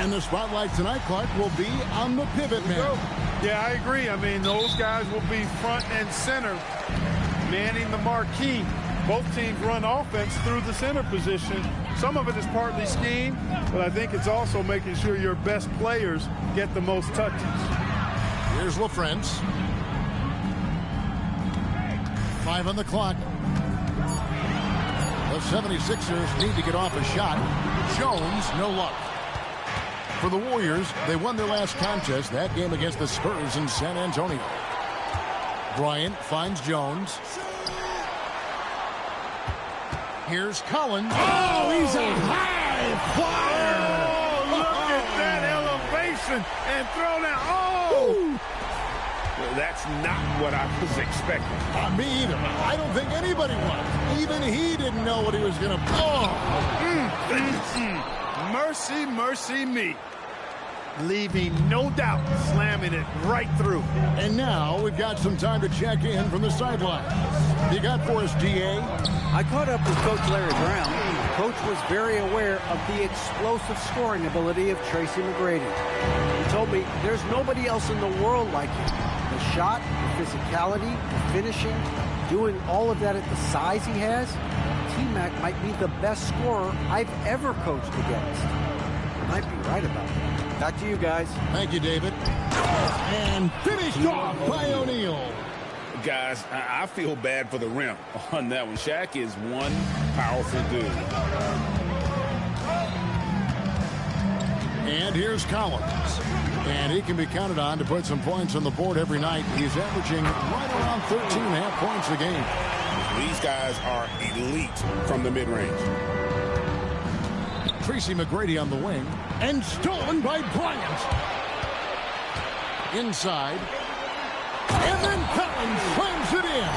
And the spotlight tonight, Clark, will be on the pivot man. Yeah, I agree. I mean, those guys will be front and center, manning the marquee. Both teams run offense through the center position. Some of it is partly scheme, but I think it's also making sure your best players get the most touches. Here's LaFrance. 5 on the clock. The 76ers need to get off a shot. Jones, no luck. For the Warriors, they won their last contest, that game against the Spurs in San Antonio. Bryant finds Jones. Here's Collins. Oh, he's a high flyer. Oh, look at that elevation and throw down. Oh! Well, that's not what I was expecting. Me either. I don't think anybody was. Even he didn't know what he was going to... Mercy, mercy me. Leaving no doubt, slamming it right through. And now we've got some time to check in from the sideline. You got for us, D.A.? I caught up with Coach Larry Brown. Coach was very aware of the explosive scoring ability of Tracy McGrady. He told me there's nobody else in the world like him. The shot, the physicality, the finishing, doing all of that at the size he has, T-Mac might be the best scorer I've ever coached against. I might be right about that. Back to you guys. Thank you, David. And finished off by O'Neal. Guys, I feel bad for the rim on that one. Shaq is one powerful dude. And here's Collins. And he can be counted on to put some points on the board every night. He's averaging right around 13.5 points a game. These guys are elite from the mid-range. Tracy McGrady on the wing. And stolen by Bryant. Inside. And then Collins slams it in.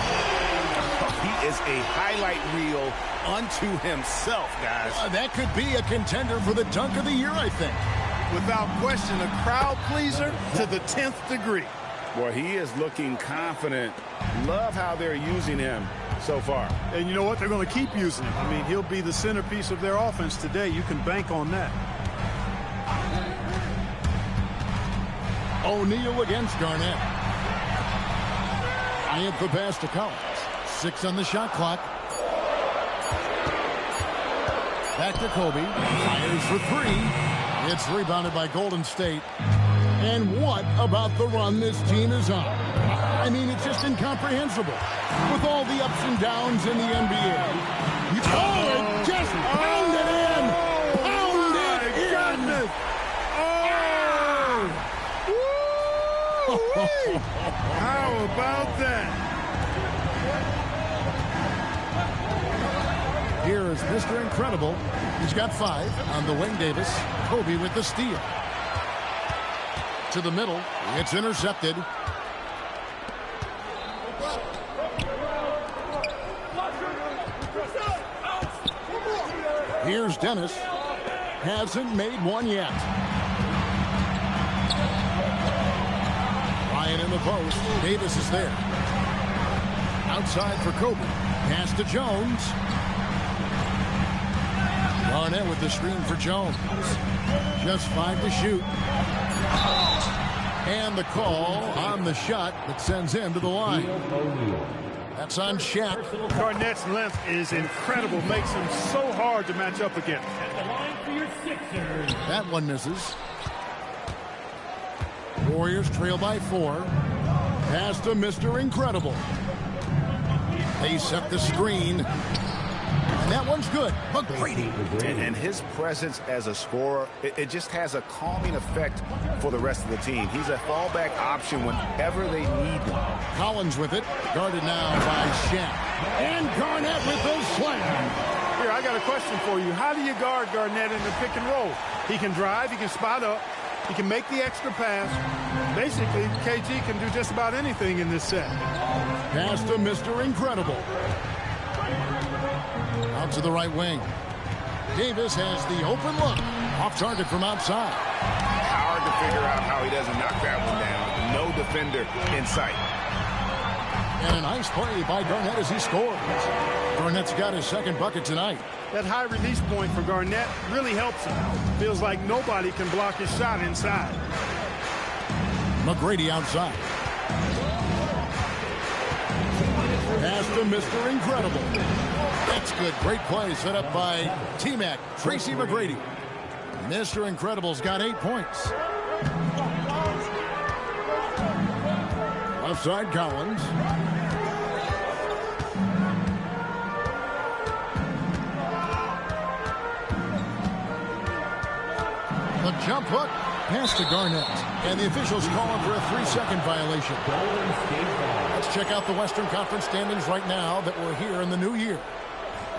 He is a highlight reel unto himself, guys. That could be a contender for the dunk of the year, I think. Without question, a crowd pleaser to the 10th degree. Boy, he is looking confident. Love how they're using him so far. And you know what? They're going to keep using him. I mean, he'll be the centerpiece of their offense today. You can bank on that. O'Neal against Garnett. Bryant the pass to Collins. 6 on the shot clock. Back to Kobe. Fires for 3. It's rebounded by Golden State. And what about the run this team is on? I mean, it's just incomprehensible. With all the ups and downs in the NBA. It just pounded in! Pounded in! Oh! How about that? Here is Mr. Incredible. He's got 5 on the wing. Davis. Kobe with the steal. To the middle. It's intercepted. Here's Dennis. Hasn't made one yet. Ryan in the post. Davis is there. Outside for Kobe. Pass to Jones. Garnett with the screen for Jones. Just 5 to shoot. And the call on the shot that sends him to the line. That's on Shaq. Garnett's length is incredible. Makes him so hard to match up against. That one misses. Warriors trail by 4. Pass to Mr. Incredible. They set the screen. And that one's good. McGrady. And his presence as a scorer, it just has a calming effect for the rest of the team. He's a fallback option whenever they need one. Collins with it. Guarded now by Shaq. And Garnett with the slam. Here, I got a question for you. How do you guard Garnett in the pick and roll? He can drive. He can spot up. He can make the extra pass. Basically, KG can do just about anything in this set. Pass to Mr. Incredible. Out to the right wing. Davis has the open look. Off target from outside. Hard to figure out how he doesn't knock that one down. No defender in sight. And a nice play by Garnett as he scores. Garnett's got his second bucket tonight. That high release point for Garnett really helps him. Feels like nobody can block his shot inside. McGrady outside. Pass to Mr. Incredible. That's good. Great play set up by T-Mac, Tracy McGrady. Mr. Incredible's got 8 points. Left side, Collins. The jump hook. Pass to Garnett. And the officials calling for a 3-second violation. Let's check out the Western Conference standings right now that we're here in the new year.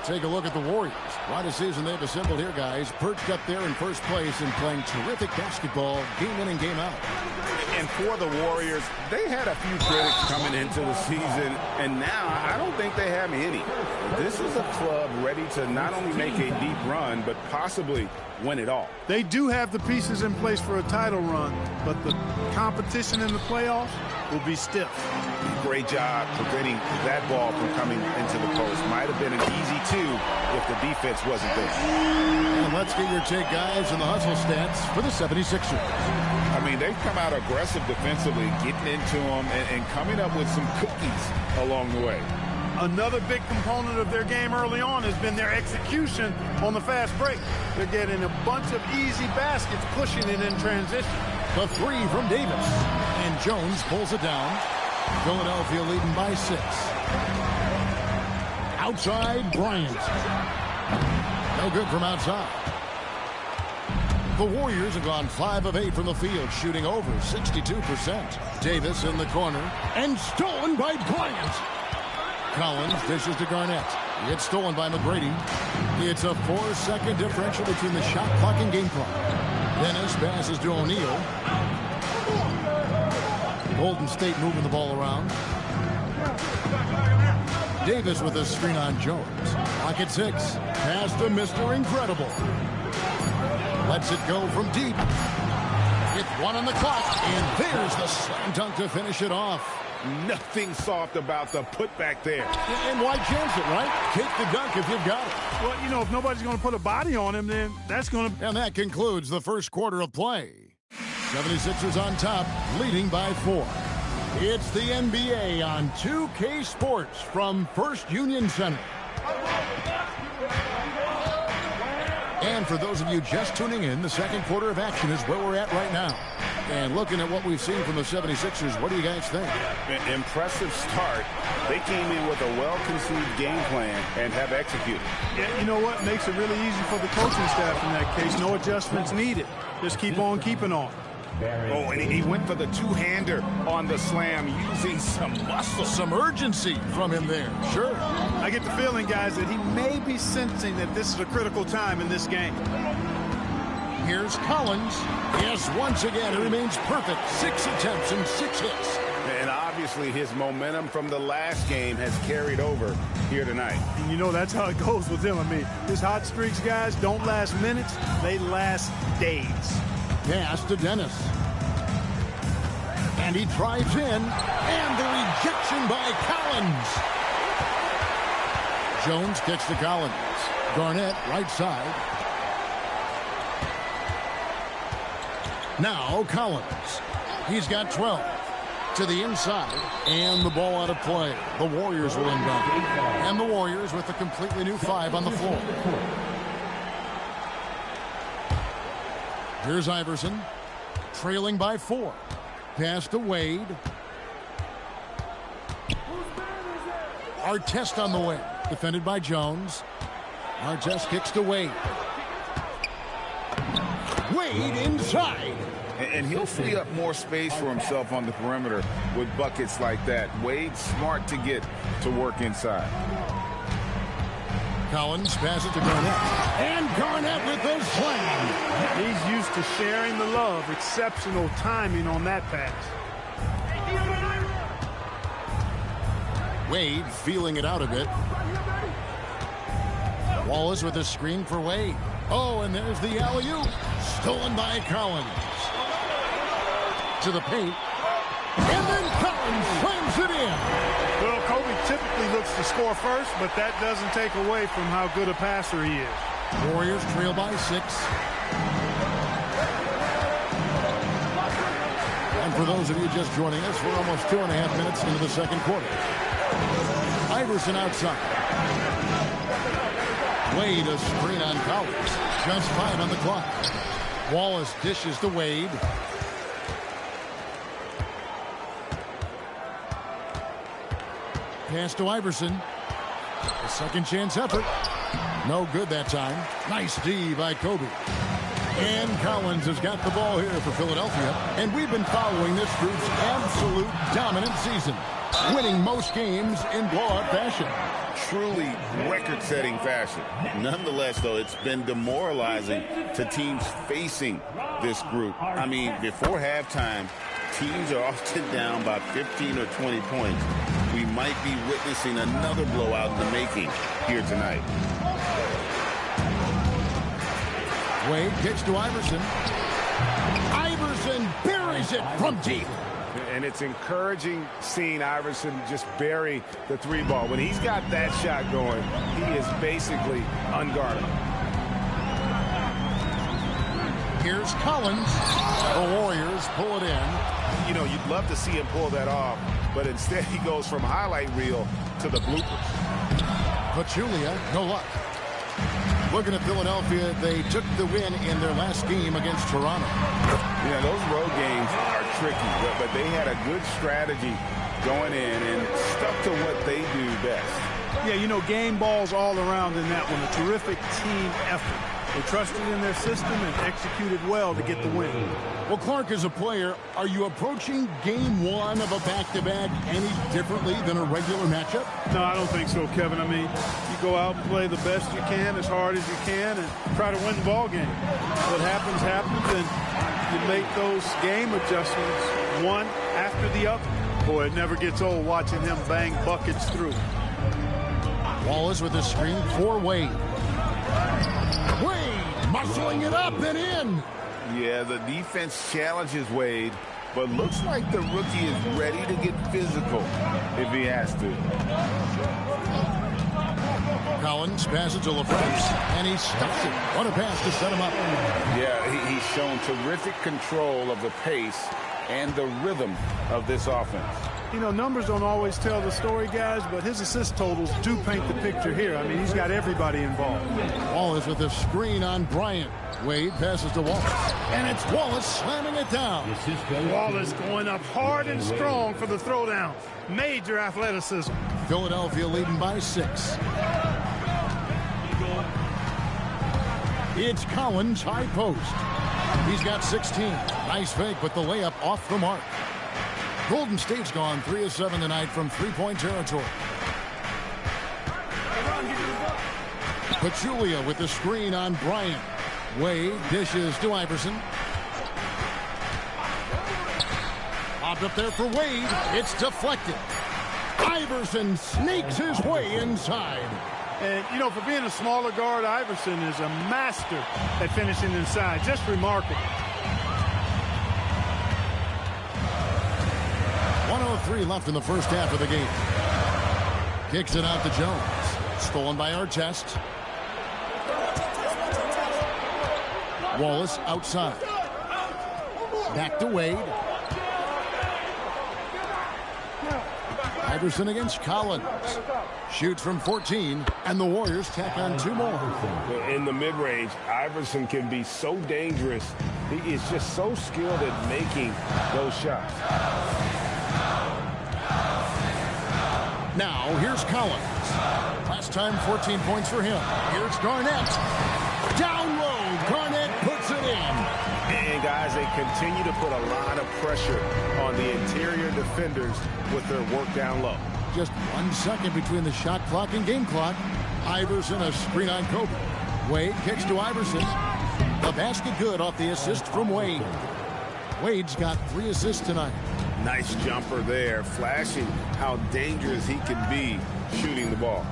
Take a look at the Warriors. What a season they've assembled here, guys. Perched up there in first place and playing terrific basketball game in and game out. And for the Warriors, they had a few critics coming into the season, and now I don't think they have any. This is a club ready to not only make a deep run, but possibly win it all. They do have the pieces in place for a title run, but the competition in the playoffs will be stiff. Great job preventing that ball from coming into the post. Might have been an easy 2 if the defense wasn't there. And let's get your take, guys, in the hustle stats for the 76ers. I mean, they've come out aggressive defensively, getting into them and coming up with some cookies along the way. Another big component of their game early on has been their execution on the fast break. They're getting a bunch of easy baskets, pushing it in transition. The 3 from Davis. And Jones pulls it down. Philadelphia leading by 6. Outside, Bryant. No good from outside. The Warriors have gone 5 of 8 from the field, shooting over 62%. Davis in the corner. And stolen by Bryant. Collins dishes to Garnett. It's stolen by McGrady. It's a 4-second differential between the shot clock and game clock. Dennis passes to O'Neal. Golden State moving the ball around. Davis with a screen on Jones. Clock at 6. Pass to Mr. Incredible. Lets it go from deep. With 1 on the clock. And there's the slam dunk to finish it off. Nothing soft about the putback there. And why chance it, right? Take the dunk if you've got it. Well, you know, if nobody's going to put a body on him, then that's going to... And that concludes the first quarter of play. 76ers on top, leading by 4. It's the NBA on 2K Sports from First Union Center. And for those of you just tuning in, the second quarter of action is where we're at right now. And looking at what we've seen from the 76ers, what do you guys think? Impressive start. They came in with a well-conceived game plan and have executed. Yeah, you know what? Makes it really easy for the coaching staff in that case. No adjustments needed. Just keep on keeping on. Oh, and he went for the two-hander on the slam, using some muscle. Some urgency from him there, sure. I get the feeling, guys, that he may be sensing that this is a critical time in this game. Here's Collins. Yes, once again, it remains perfect. 6 attempts and 6 hits. And obviously his momentum from the last game has carried over here tonight. And you know, that's how it goes with him. I mean, his hot streaks, guys, don't last minutes. They last days. Pass to Dennis. And he drives in. And the rejection by Collins. Jones kicks to Collins. Garnett, right side. Now Collins. He's got 12. To the inside. And the ball out of play. The Warriors will inbound. And the Warriors with a completely new 5 on the floor. Here's Iverson. Trailing by 4. Pass to Wade. Artest on the way. Defended by Jones. Artest kicks to Wade. Wade inside. And he'll free up more space for himself on the perimeter with buckets like that. Wade's smart to get to work inside. Collins passes to Garnett. And Garnett with the slam. He's used to sharing the love. Exceptional timing on that pass. Wade feeling it out a bit. Wallace with a screen for Wade. Oh, and there's the alley-oop. Stolen by Collins. To the paint. And then Collins slams it in. Well, Kobe typically looks to score first, but that doesn't take away from how good a passer he is. Warriors trail by 6. And for those of you just joining us, we're almost 2.5 minutes into the second quarter. Iverson outside. Wade a screen on Collins. Just 5 on the clock. Wallace dishes to Wade. Pass to Iverson. A second chance effort. No good that time. Nice D by Kobe. And Collins has got the ball here for Philadelphia. And we've been following this group's absolute dominant season, winning most games in blowout fashion. Truly record-setting fashion. Nonetheless, though, it's been demoralizing to teams facing this group. I mean, before halftime, teams are often down by 15 or 20 points. We might be witnessing another blowout in the making here tonight. Wade kicks to Iverson. Iverson buries it from deep. And it's encouraging seeing Iverson just bury the 3 ball. When he's got that shot going, he is basically unguardable. Here's Collins. The Warriors pull it in. You know, you'd love to see him pull that off, but instead he goes from highlight reel to the bloopers. Pachulia, no luck. Looking at Philadelphia, they took the win in their last game against Toronto. Yeah, those road games are tricky, but they had a good strategy going in and stuck to what they do best. Yeah, you know, game balls all around in that one. A terrific team effort. They trusted in their system and executed well to get the win. Well, Clark, as a player, are you approaching game 1 of a back-to-back any differently than a regular matchup? No, I don't think so, Kevin. I mean, you go out and play the best you can, as hard as you can, and try to win the ball game. What happens, happens, and you make those game adjustments one after the other. Boy, it never gets old watching him bang buckets through. Wallace with a screen for Wade. Wade muscling it up and in. Yeah, the defense challenges Wade, but looks like the rookie is ready to get physical if he has to. Collins passes to LaFrance, and he stuffs it. What a pass to set him up. Yeah, he's shown terrific control of the pace and the rhythm of this offense. You know, numbers don't always tell the story, guys, but his assist totals do paint the picture here. I mean, he's got everybody involved. Wallace with a screen on Bryant. Wade passes to Wallace, and it's Wallace slamming it down. Wallace going up hard and strong for the throwdown. Major athleticism. Philadelphia leading by 6. It's Collins, high post. He's got 16. Nice fake, but the layup off the mark. Golden State's gone 3 of 7 tonight from 3-point territory. Pachulia with the screen on Bryant. Wade dishes to Iverson. Popped up there for Wade. It's deflected. Iverson sneaks his way inside. And, you know, for being a smaller guard, Iverson is a master at finishing inside. Just remarkable. 1:03 left in the first half of the game. Kicks it out to Jones. Stolen by Artest. Wallace outside. Back to Wade. Iverson against Collins. Shoots from 14, and the Warriors tack on 2 more. In the mid-range, Iverson can be so dangerous. He is just so skilled at making those shots. Now, here's Collins. Last time, 14 points for him. Here's Garnett. Down low, Garnett puts it in. And, guys, they continue to put a lot of pressure on the interior defenders with their work down low. Just 1 second between the shot clock and game clock. Iverson, a screen on Kobe. Wade kicks to Iverson. The basket good off the assist from Wade. Wade's got 3 assists tonight. Nice jumper there, flashing how dangerous he can be shooting the ball.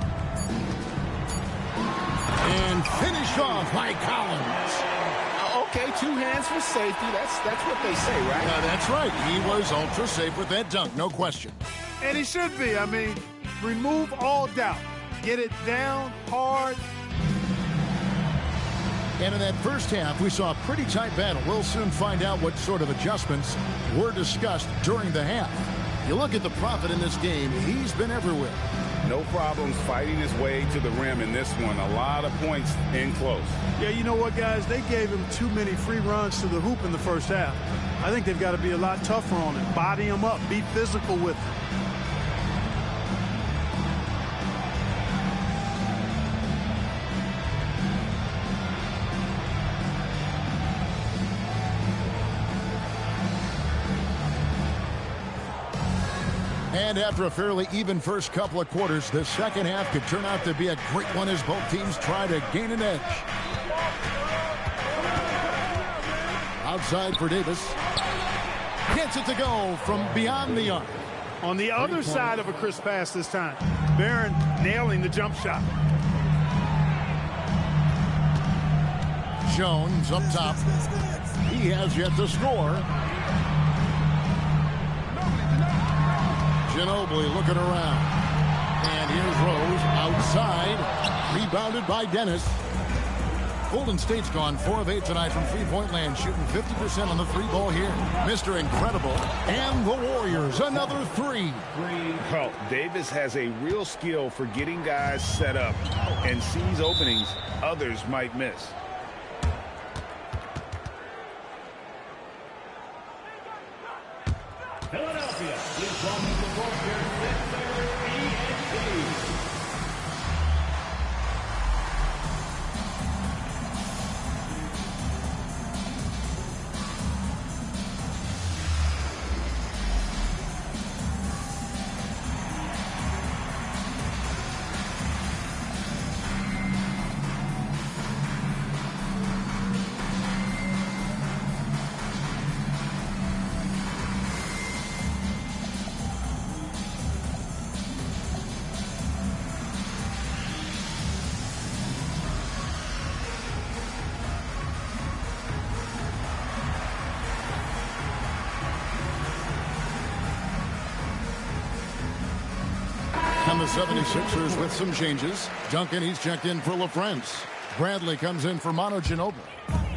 And finished off by Collins. Okay, 2 hands for safety. That's what they say, right? That's right. He was ultra safe with that dunk, no question. And he should be. I mean, remove all doubt. Get it down hard. And in that first half, we saw a pretty tight battle. We'll soon find out what sort of adjustments were discussed during the half. You look at the Prophet in this game, he's been everywhere. No problems fighting his way to the rim in this one. A lot of points in close. Yeah, you know what, guys? They gave him too many free runs to the hoop in the first half. I think they've got to be a lot tougher on him. Body him up. Be physical with him. And after a fairly even first couple of quarters, the second half could turn out to be a great one as both teams try to gain an edge. Outside for Davis. Gets it to go from beyond the arc. On the other side of a crisp pass this time. Barron nailing the jump shot. Jones up top. He has yet to score. Ginobili looking around. And here's Rose outside. Rebounded by Dennis. Golden State's gone 4 of 8 tonight from three-point land, shooting 50% on the three ball here. Mr. Incredible. And the Warriors, another three. Well, Davis has a real skill for getting guys set up and sees openings others might miss. Philadelphia is welcome to work their center, PNC. And the 76ers with some changes. Duncan, he's checked in for LaFrance. Bradley comes in for Manu Ginobili.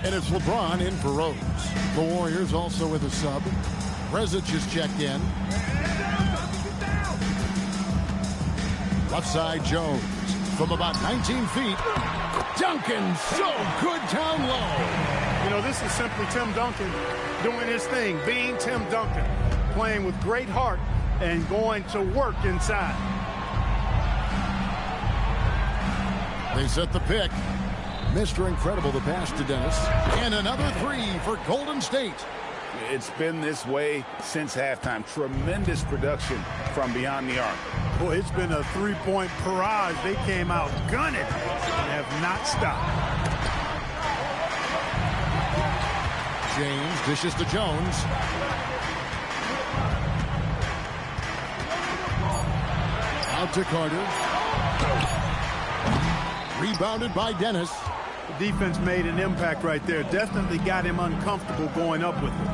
And it's LeBron in for Rose. The Warriors also with a sub. Rezic is checked in. Left side, Jones. From about 19 feet. Duncan, so good down low. You know, this is simply Tim Duncan doing his thing, being Tim Duncan, playing with great heart and going to work inside. They set the pick. Mr. Incredible, the pass to Dennis. And another three for Golden State. It's been this way since halftime. Tremendous production from beyond the arc. Boy, it's been a three-point barrage. They came out gunning and have not stopped. James dishes to Jones. Out to Carter. Rebounded by Dennis. The defense made an impact right there. Definitely got him uncomfortable going up with it.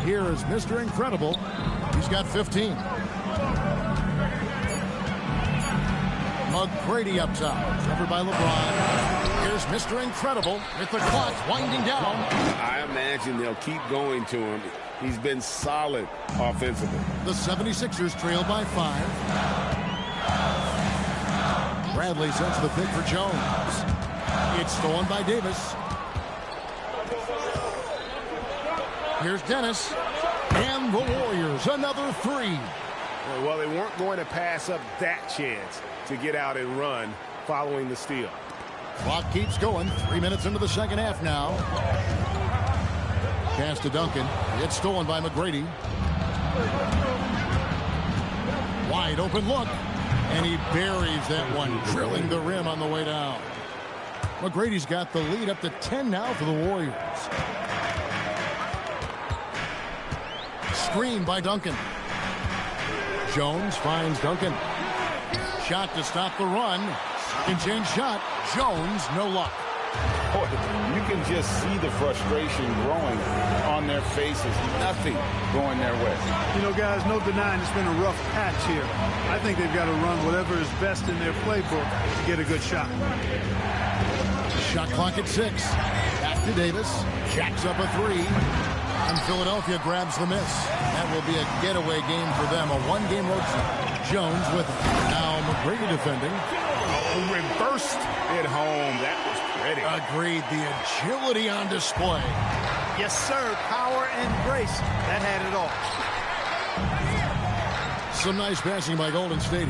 Here is Mr. Incredible. He's got 15. McGrady up top. Covered by LeBron. Here's Mr. Incredible with the clock winding down. I imagine they'll keep going to him. He's been solid offensively. The 76ers trail by 5. Bradley sets the pick for Jones. It's stolen by Davis. Here's Dennis. And the Warriors, another three. Well, they weren't going to pass up that chance to get out and run following the steal. Clock keeps going. 3 minutes into the second half now. Pass to Duncan. It's stolen by McGrady. Wide open look. And he buries that one, drilling the rim on the way down. McGrady's got the lead up to 10 now for the Warriors. Screen by Duncan. Jones finds Duncan. Shot to stop the run. Second change shot. Jones, no luck. boy, you can just see the frustration growing on their faces. Nothing going their way. You know, guys, no denying it's been a rough patch here. I think they've got to run whatever is best in their playbook to get a good shot. Shot clock at 6. Back to Davis. Jacks up a 3. And Philadelphia grabs the miss. That will be a getaway game for them. A one-game road trip. Jones with it. Now McGrady defending. Oh, reversed it home. That was pretty. Agreed. The agility on display. Yes, sir. Power and grace. That had it all. Some nice passing by Golden State.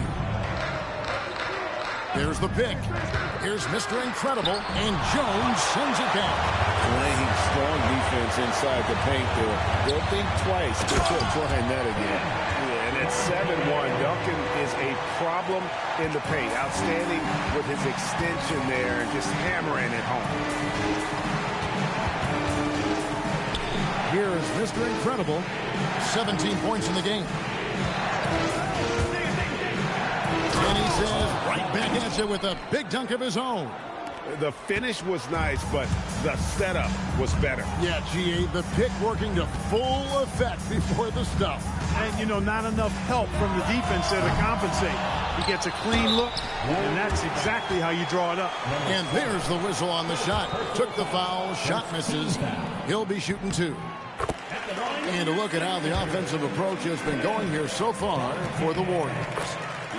There's the pick. Here's Mr. Incredible, and Jones sends it down. Playing strong defense inside the paint there. They'll think twice before trying that again. Yeah, and at 7-1, Duncan is a problem in the paint. Outstanding with his extension there and just hammering it home. Here is Mr. Incredible. 17 points in the game. And he says right back at you with a big dunk of his own. The finish was nice, but the setup was better. Yeah, GA, the pick working to full effect before the stuff. And, you know, not enough help from the defense there to compensate. He gets a clean look, and that's exactly how you draw it up. And there's the whistle on the shot. Took the foul, shot misses. He'll be shooting 2. And a look at how the offensive approach has been going here so far for the Warriors.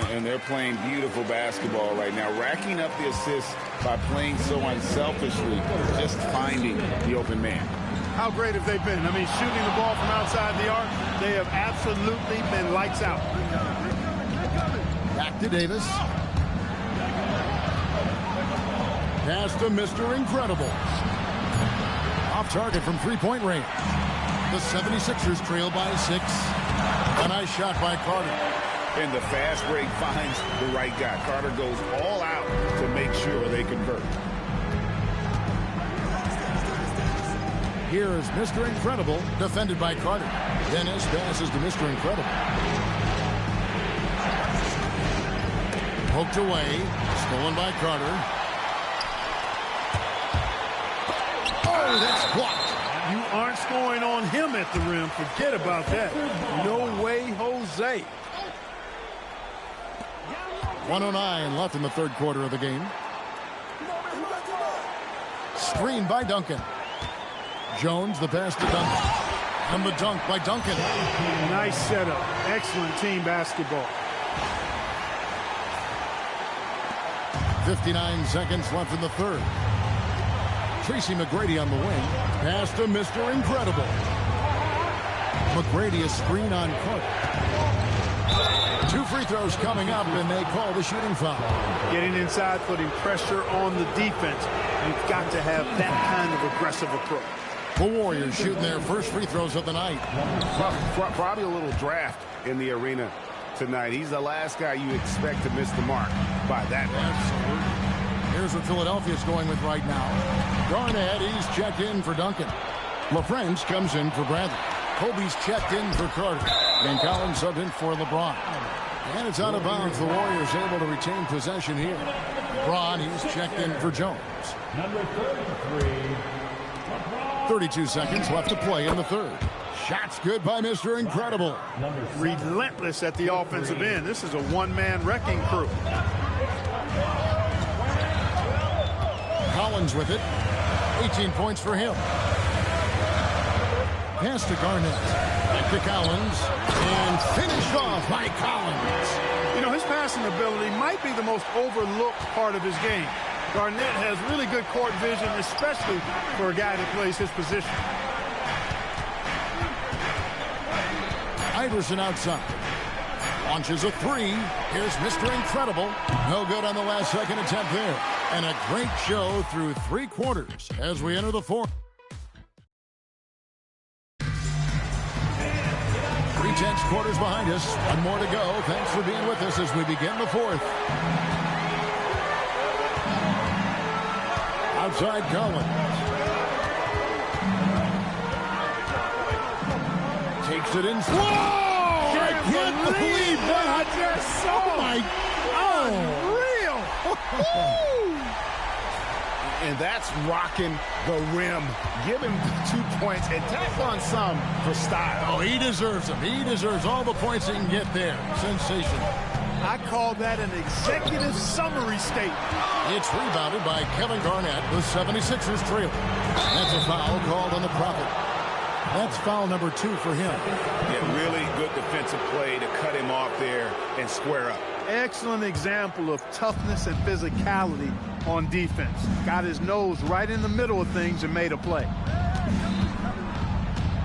And they're playing beautiful basketball right now, racking up the assists by playing so unselfishly, just finding the open man. How great have they been? I mean, shooting the ball from outside the arc, they have absolutely been lights out. Back to Davis. Pass to Mr. Incredible. Off target from three-point range. The 76ers trail by 6. A nice shot by Carter. And the fast break finds the right guy. Carter goes all out to make sure they convert. Here is Mr. Incredible, defended by Carter. Dennis passes to Mr. Incredible. Poked away, stolen by Carter. Oh, that's blocked. You aren't scoring on him at the rim. Forget about that. No way, Jose. 1:09 left in the third quarter of the game. Screen by Duncan. Jones, the pass to Duncan. And the dunk by Duncan. Nice setup. Excellent team basketball. 59 seconds left in the third. Tracy McGrady on the wing. Pass to Mr. Incredible. McGrady a screen on Carter. 2 free throws coming up, and they call the shooting foul. Getting inside, putting pressure on the defense. You've got to have that kind of aggressive approach. The Warriors shooting their first free throws of the night. Probably a little draft in the arena tonight. He's the last guy you expect to miss the mark by that much. Here's what Philadelphia's going with right now. Garnett, he's checked in for Duncan. LaFrance comes in for Bradley. Kobe's checked in for Carter. And Collins subbed in for LeBron. And it's out of bounds. The Warriors able to retain possession here. LeBron, he's checked in for Jones. Number 33. 32 seconds left to play in the third. Shots good by Mr. Incredible. Relentless at the offensive end. This is a one-man wrecking crew. Collins with it. 18 points for him. Pass to Garnett. Back to Collins. And finished off by Collins. You know, his passing ability might be the most overlooked part of his game. Garnett has really good court vision, especially for a guy that plays his position. Iverson outside. Launches a 3. Here's Mr. Incredible. No good on the last second attempt there. And a great show through 3 quarters as we enter the fourth. 3/10 quarters behind us. One more to go. Thanks for being with us as we begin the fourth. Outside Collins. Takes it in. Whoa! I can't believe that. I just saw. Oh, my. Oh. Unreal. And that's rocking the rim. Give him 2 points and tack on some for style. Oh, he deserves them. He deserves all the points he can get there. Sensational. I call that an executive summary statement. It's rebounded by Kevin Garnett. The 76ers trail. That's a foul called on the Prophet. That's foul number 2 for him. Yeah, really good defensive play to cut him off there and square up. Excellent example of toughness and physicality on defense. Got his nose right in the middle of things and made a play.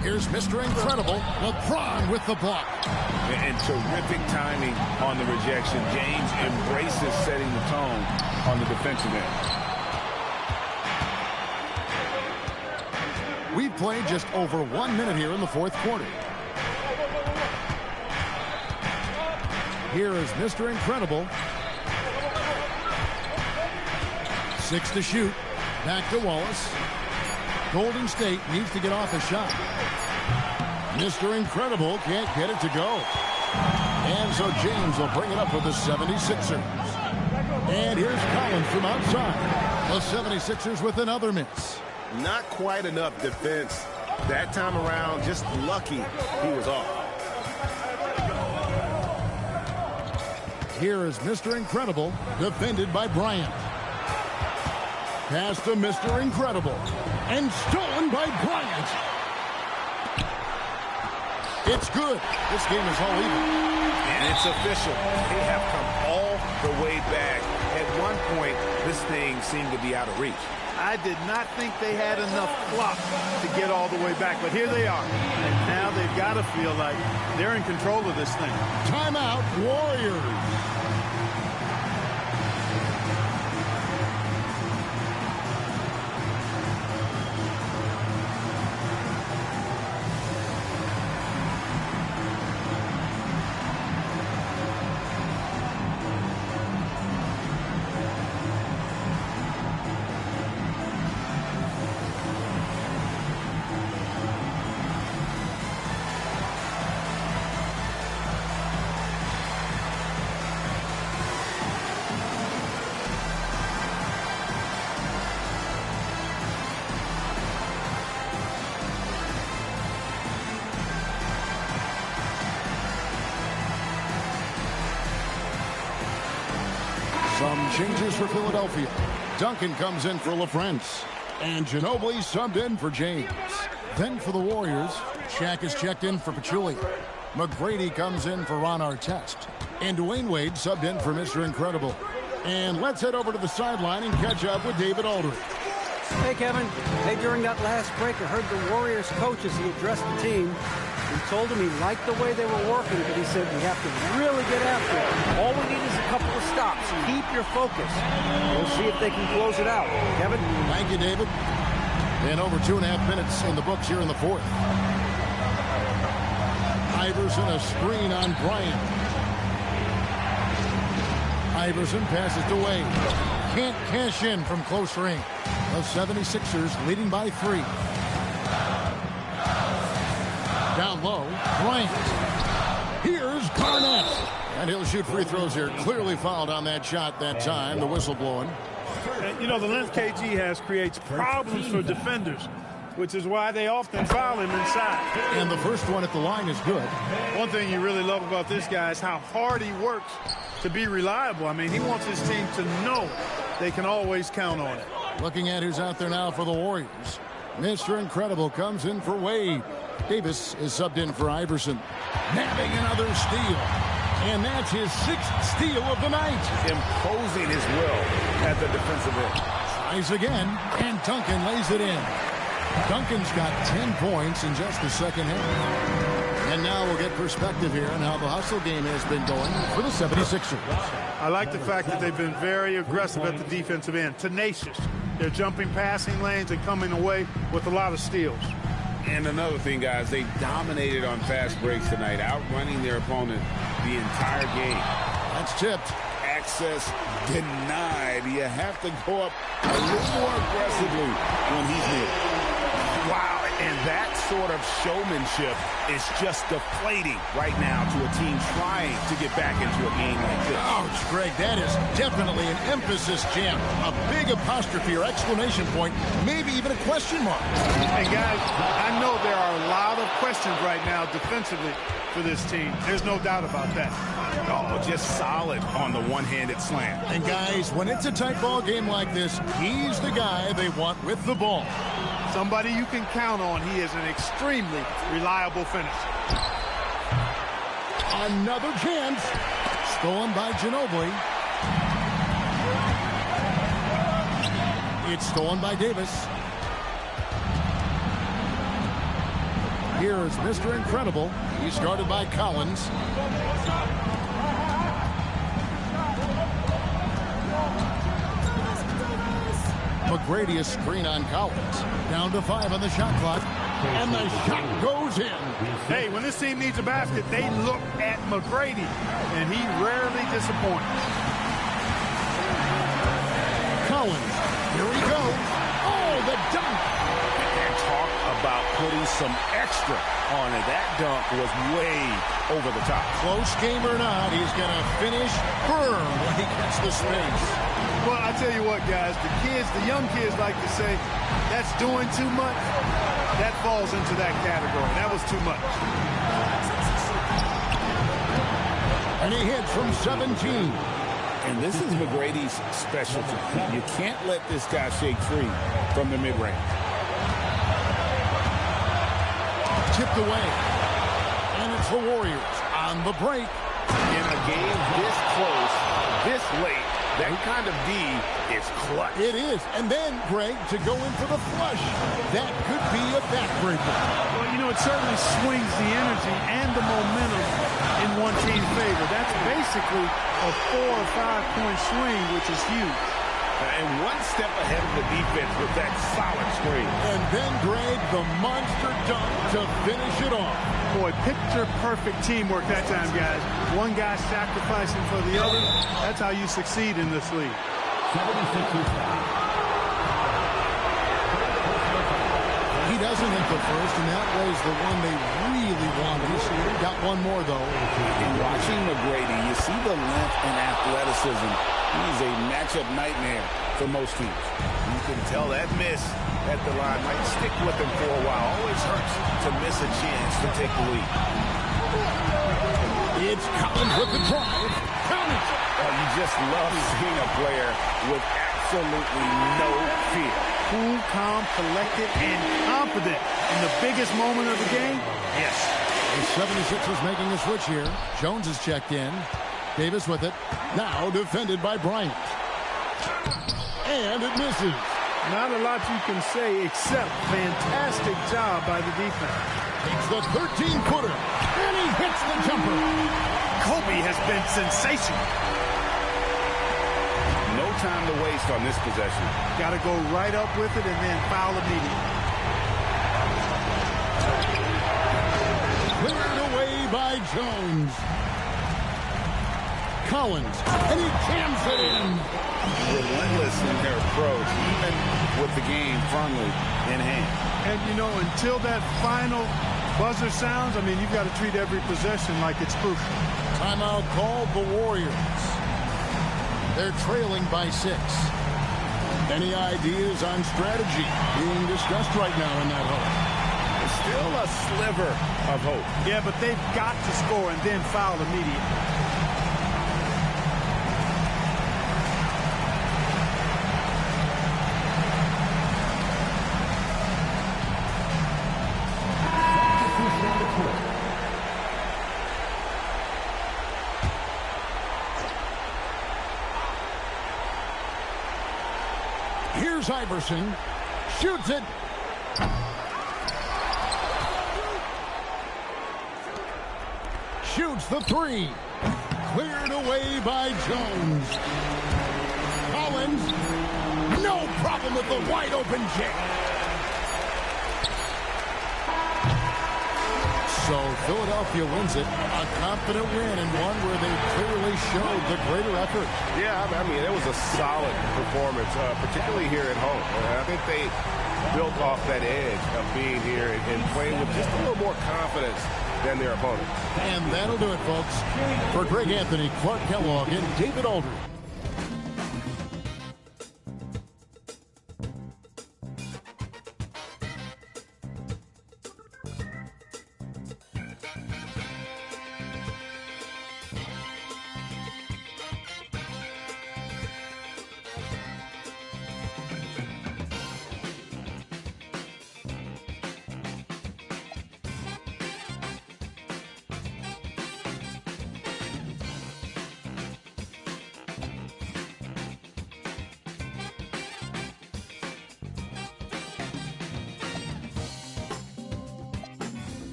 Here's Mr. Incredible, LeBron with the block. And terrific timing on the rejection. James embraces setting the tone on the defensive end. We've played just over 1 minute here in the fourth quarter. Here is Mr. Incredible. 6 to shoot. Back to Wallace. Golden State needs to get off a shot. Mr. Incredible can't get it to go. And so James will bring it up for the 76ers. And here's Collins from outside. The 76ers with another miss. Not quite enough defense that time around. Just lucky he was off. Here is Mr. Incredible, defended by Bryant. Pass to Mr. Incredible. And stolen by Bryant. It's good. This game is all even. And it's official. They have come all the way back. At one point, this thing seemed to be out of reach. I did not think they had enough clock to get all the way back, but here they are. And now they've got to feel like they're in control of this thing. Timeout, Warriors. Some changes for Philadelphia. Duncan comes in for LaFrance. And Ginobili subbed in for James. Then for the Warriors, Shaq is checked in for Pachulia. McGrady comes in for Ron Artest. And Dwayne Wade subbed in for Mr. Incredible. And let's head over to the sideline and catch up with David Aldridge. Hey, Kevin. Hey, during that last break, I heard the Warriors coach as he addressed the team. He told him he liked the way they were working, but he said we have to really get after it. All we need is a couple of stops. Keep your focus. We'll see if they can close it out. Kevin? Thank you, David. And over 2.5 minutes in the books here in the fourth. Iverson, a screen on Bryant. Iverson passes to Wade. Can't cash in from close range. The 76ers leading by 3. Down low, Bryant. Here's Garnett. And he'll shoot free throws here. Clearly fouled on that shot that time. The whistle blowing. And, you know, the length KG has creates problems for defenders, which is why they often foul him inside. And the first one at the line is good. One thing you really love about this guy is how hard he works to be reliable. I mean, he wants his team to know they can always count on it. Looking at who's out there now for the Warriors. Mr. Incredible comes in for Wade. Davis is subbed in for Iverson. Nabbing another steal. And that's his 6th steal of the night. Imposing his will at the defensive end. Tries again, and Duncan lays it in. Duncan's got 10 points in just the second half. And now we'll get perspective here on how the hustle game has been going for the 76ers. I like the fact that they've been very aggressive at the defensive end, tenacious. They're jumping passing lanes and coming away with a lot of steals. And another thing, guys, they dominated on fast breaks tonight, outrunning their opponent the entire game. That's tipped. Access denied. You have to go up a little more aggressively when he's near. Wow, and that's sort of showmanship is just deflating right now to a team trying to get back into a game like this. Ouch, Greg, that is definitely an emphasis jam. A big apostrophe or exclamation point, maybe even a question mark. And guys, I know there are a lot of questions right now defensively for this team. There's no doubt about that. Oh, just solid on the one-handed slam. And guys, when it's a tight ball game like this, he's the guy they want with the ball. Somebody you can count on. He is an extremely reliable finisher. Another chance. Stolen by Ginobili. It's stolen by Davis. Here is Mr. Incredible. He's guarded by Collins. McGrady a screen on Collins. Down to 5 on the shot clock. And the shot goes in. Hey, when this team needs a basket, they look at McGrady, and he rarely disappoints. Collins. Here he goes. Oh, the dunk. And talk about putting some extra on it. That dunk was way over the top. Close game or not, he's going to finish firm when he gets the space. Well, I tell you what, guys, the young kids like to say, that's doing too much. That falls into that category. That was too much. And he hits from 17. And this is McGrady's specialty. You can't let this guy shake free from the mid-range. Tipped away. And it's the Warriors on the break. In a game this close, this late, that kind of D is clutch. It is. And then, Greg, to go in for the flush. That could be a backbreaker. Well, you know, it certainly swings the energy and the momentum in one team's favor. That's basically a 4 or 5 point swing, which is huge. And one step ahead of the defense with that solid screen. And then, Greg, the monster dunk to finish it off. Boy, picture-perfect teamwork that time, guys. One guy sacrificing for the other. That's how you succeed in this league. 76 He doesn't hit the first, and that was the one they really wanted. He got one more, though. In watching McGrady, you see the length and athleticism. He's a matchup nightmare for most teams. You can tell that miss at the line might stick with him for a while. Always hurts to miss a chance to take the lead. It's Collins with the drive. Count it. You just love seeing a player with absolutely no fear. Cool, calm, collected, and confident in the biggest moment of the game. Yes. The 76ers making a switch here. Jones is checked in. Davis with it. Now defended by Bryant. And it misses. Not a lot you can say except fantastic job by the defense. It's the 13-footer. And he hits the jumper. Kobe has been sensational. No time to waste on this possession. Got to go right up with it and then foul immediately. Cleared away by Jones. Collins, and he jams it in. Relentless in their approach, even with the game firmly in hand. And, you know, until that final buzzer sounds, I mean, you've got to treat every possession like it's crucial. Timeout called the Warriors. They're trailing by 6. Any ideas on strategy being discussed right now in that hole? Still a sliver of hope. Yeah, but they've got to score and then foul immediately. Here's Iverson. Shoots it. Shoots the 3. Cleared away by Jones. Collins. No problem with the wide open jam. So Philadelphia wins it. A confident win and one where they clearly showed the greater effort. Yeah, I mean, it was a solid performance, particularly here at home. I think they built off that edge of being here and playing with just a little more confidence than their opponent. And that'll do it, folks. For Greg Anthony, Clark Kellogg, and David Aldridge.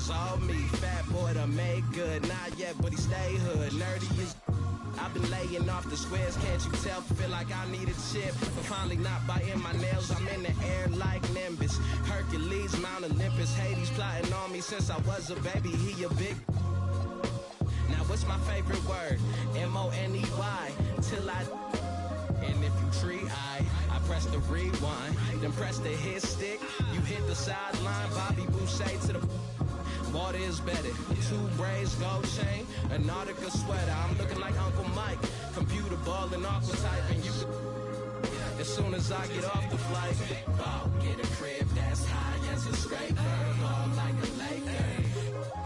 All me, fat boy to make good, not yet, but he stay hood. Nerdy is. I've been laying off the squares, can't you tell? Feel like I need a chip, but finally not biting my nails. I'm in the air like Nimbus, Hercules, Mount Olympus. Hades plotting on me since I was a baby. He a big. Now what's my favorite word? M-O-N-E-Y. Till I. And if you tree, I press the rewind, then press the hit stick. You hit the sideline, Bobby Boucher to the. Water is better. 2 braids, gold chain, an Nautica sweater. I'm looking like Uncle Mike. Computer ball and aqua type, and you. As soon as I get off the flight, ball, get a crib that's high as a scraper. Ball like a Laker.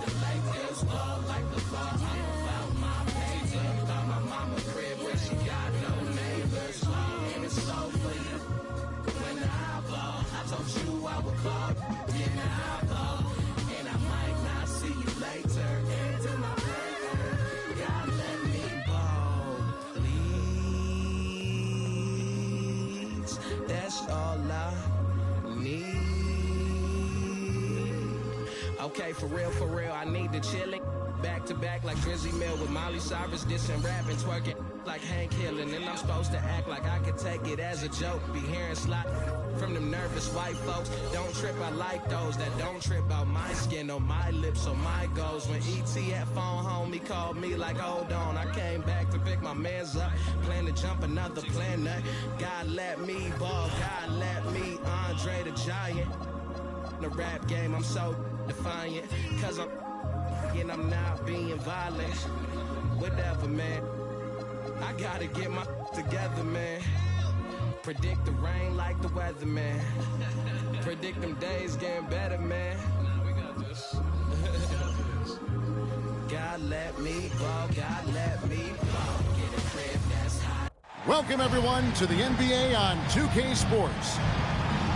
The Lakers ball like the ball. I'm about my paper. By my mama crib where she got no neighbors. And it's so for you. When I ball, I told you I would ball. Yeah, I ball. Okay, for real, I need the chillin'. Back to back like Drizzy Mill with Miley Cyrus dissing, rapping, twerking like Hank Hill. And then I'm supposed to act like I could take it as a joke. Be hearing slot from them nervous white folks. Don't trip, I like those that don't trip out my skin or my lips or my goals. When E.T. at phone home, he called me like, hold on. I came back to pick my mans up, plan to jump another planet. God let me ball, God let me Andre the Giant. The rap game, I'm so defiant, cause I'm not being violent. Whatever, man. I gotta get my together, man. Predict the rain like the weather, man. Predict them days getting better, man. We got this. God let me ball, God let me ball. Get a crib that's high. Welcome, everyone, to the NBA on 2K Sports.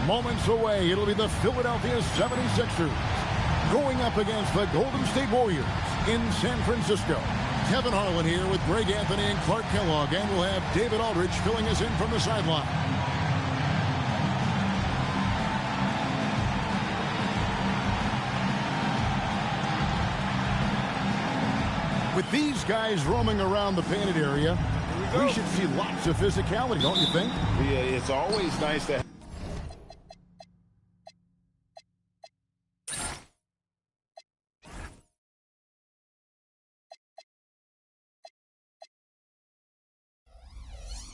Moments away, it'll be the Philadelphia 76ers going up against the Golden State Warriors in San Francisco. Kevin Harlan here with Greg Anthony and Clark Kellogg, and we'll have David Aldridge filling us in from the sideline. With these guys roaming around the painted area, we should see lots of physicality, don't you think? Yeah, it's always nice to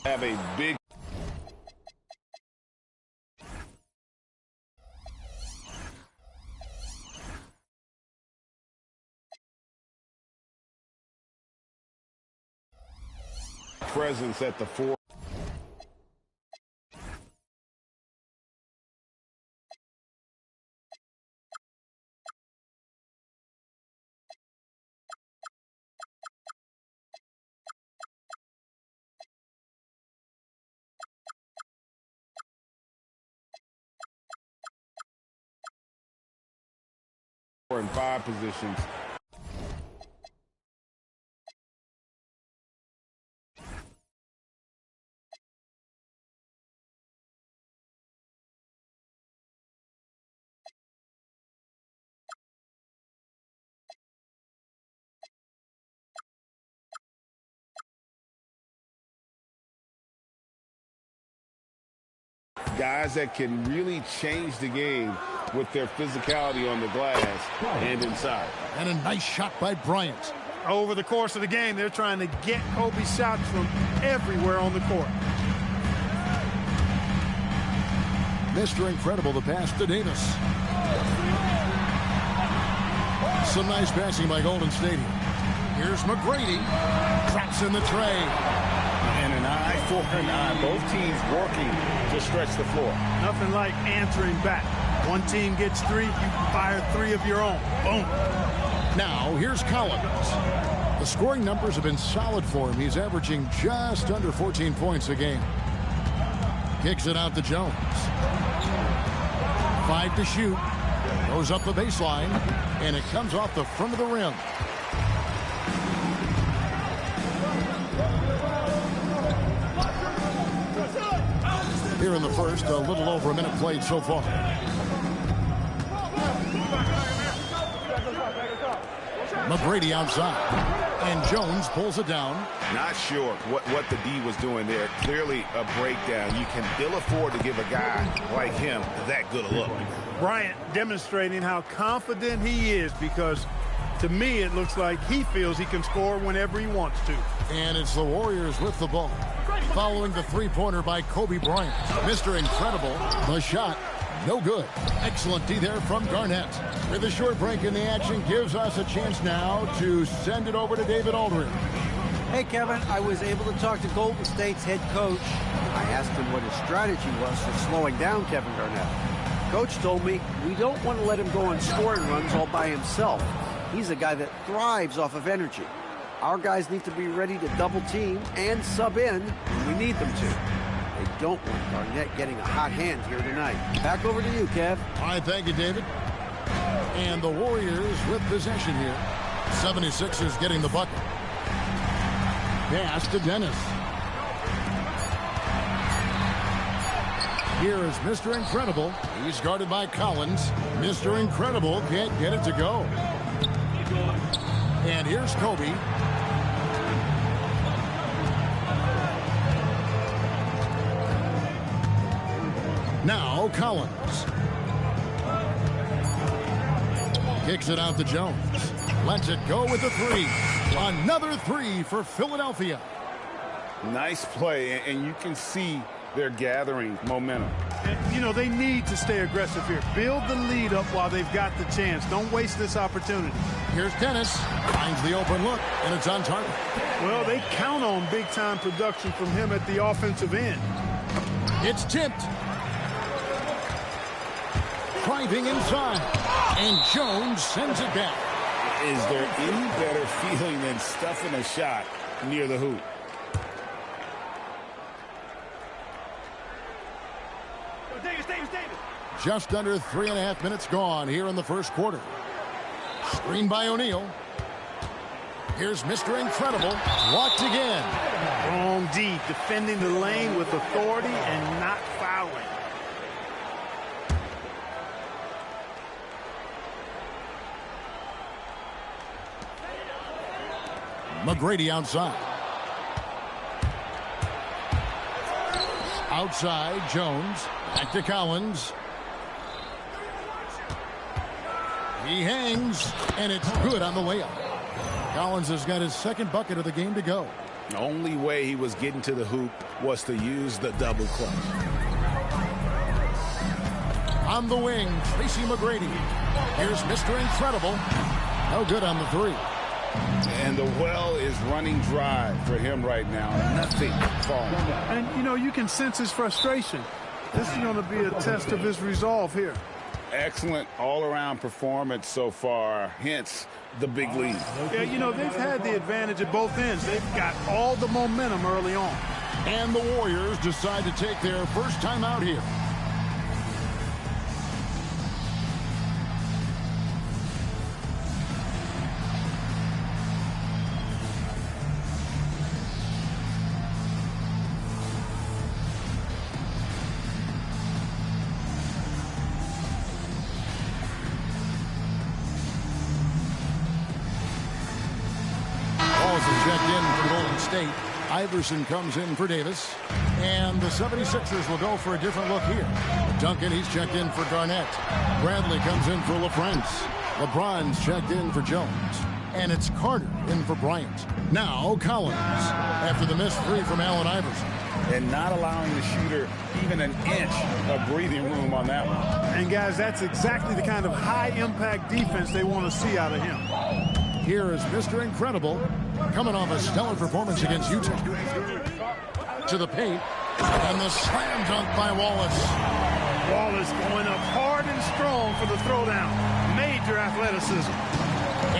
have a big presence at the 4. In 5 positions. Guys that can really change the game with their physicality on the glass and inside. And a nice shot by Bryant. Over the course of the game, they're trying to get Kobe's shots from everywhere on the court. Mr. Incredible, the pass to Davis. Some nice passing by Golden State here. Here's McGrady. Drops in the tray. And an eye for an eye. Both teams working to stretch the floor. Nothing like answering back. One team gets 3, you fire 3 of your own. Boom. Now, here's Collins. The scoring numbers have been solid for him. He's averaging just under 14 points a game. Kicks it out to Jones. 5 to shoot. Goes up the baseline, and it comes off the front of the rim. Here in the first, a little over a minute played so far. McGrady outside, and Jones pulls it down. Not sure what the D was doing there. Clearly a breakdown. You can ill afford to give a guy like him that good a look. Bryant demonstrating how confident he is, because to me it looks like he feels he can score whenever he wants to. And it's the Warriors with the ball. Following the three-pointer by Kobe Bryant. Mr. Incredible, the shot, no good. Excellent D there from Garnett. With a short break in the action, gives us a chance now to send it over to David Aldridge. Hey, Kevin, I was able to talk to Golden State's head coach. I asked him what his strategy was for slowing down Kevin Garnett. Coach told me we don't want to let him go on scoring runs all by himself. He's a guy that thrives off of energy. Our guys need to be ready to double team and sub in when we need them to. They don't want Garnett getting a hot hand here tonight. Back over to you, Kev. All right, thank you, David. And the Warriors with possession here. 76ers getting the bucket. Pass to Dennis. Here is Mr. Incredible. He's guarded by Collins. Mr. Incredible can't get it to go. And here's Kobe. Now Collins. Kicks it out to Jones. Lets it go with the 3. Another 3 for Philadelphia. Nice play, and you can see they're gathering momentum. And, you know, they need to stay aggressive here. Build the lead up while they've got the chance. Don't waste this opportunity. Here's Dennis. Finds the open look, and it's on target. Well, they count on big-time production from him at the offensive end. It's tipped. Driving inside. And Jones sends it back. Is there any better feeling than stuffing a shot near the hoop? Just under 3.5 minutes gone here in the first quarter. Screen by O'Neal. Here's Mr. Incredible. Blocked again. Wrong D, defending the lane with authority and not fouling. McGrady outside. Outside, Jones. Back to Collins. He hangs, and it's good on the layup. Collins has got his second bucket of the game to go. The only way he was getting to the hoop was to use the double clutch. On the wing, Tracy McGrady. Here's Mr. Incredible. No good on the 3. And the well is running dry for him right now. Nothing falling. And, you know, you can sense his frustration. This is going to be a test of his resolve here. Excellent all-around performance so far, hence the big lead. Yeah, you know, they've had the advantage at both ends. They've got all the momentum early on. And the Warriors decide to take their first time out here. Checked in for Golden State. Iverson comes in for Davis. And the 76ers will go for a different look here. Duncan, he's checked in for Garnett. Bradley comes in for LaFrance. LeBron's checked in for Jones. And it's Carter in for Bryant. Now Collins after the missed three from Allen Iverson. And not allowing the shooter even an inch of breathing room on that one. And, guys, that's exactly the kind of high-impact defense they want to see out of him. Here is Mr. Incredible coming off a stellar performance against Utah. To the paint, and the slam dunk by Wallace. Wallace going up hard and strong for the throwdown. Major athleticism.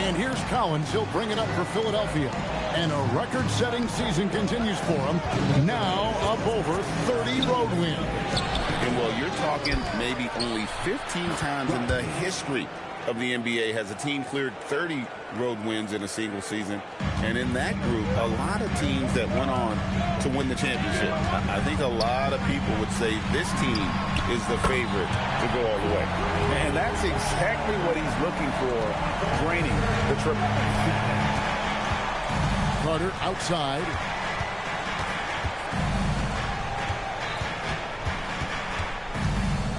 And here's Collins. He'll bring it up for Philadelphia. And a record-setting season continues for him. Now up over 30 road wins. And, well, you're talking maybe only 15 times in the history of the NBA has a team cleared 30 road wins in a single season. And in that group, a lot of teams that went on to win the championship. I think a lot of people would say this team is the favorite to go all the way. And that's exactly what he's looking for, draining the triple. Carter outside.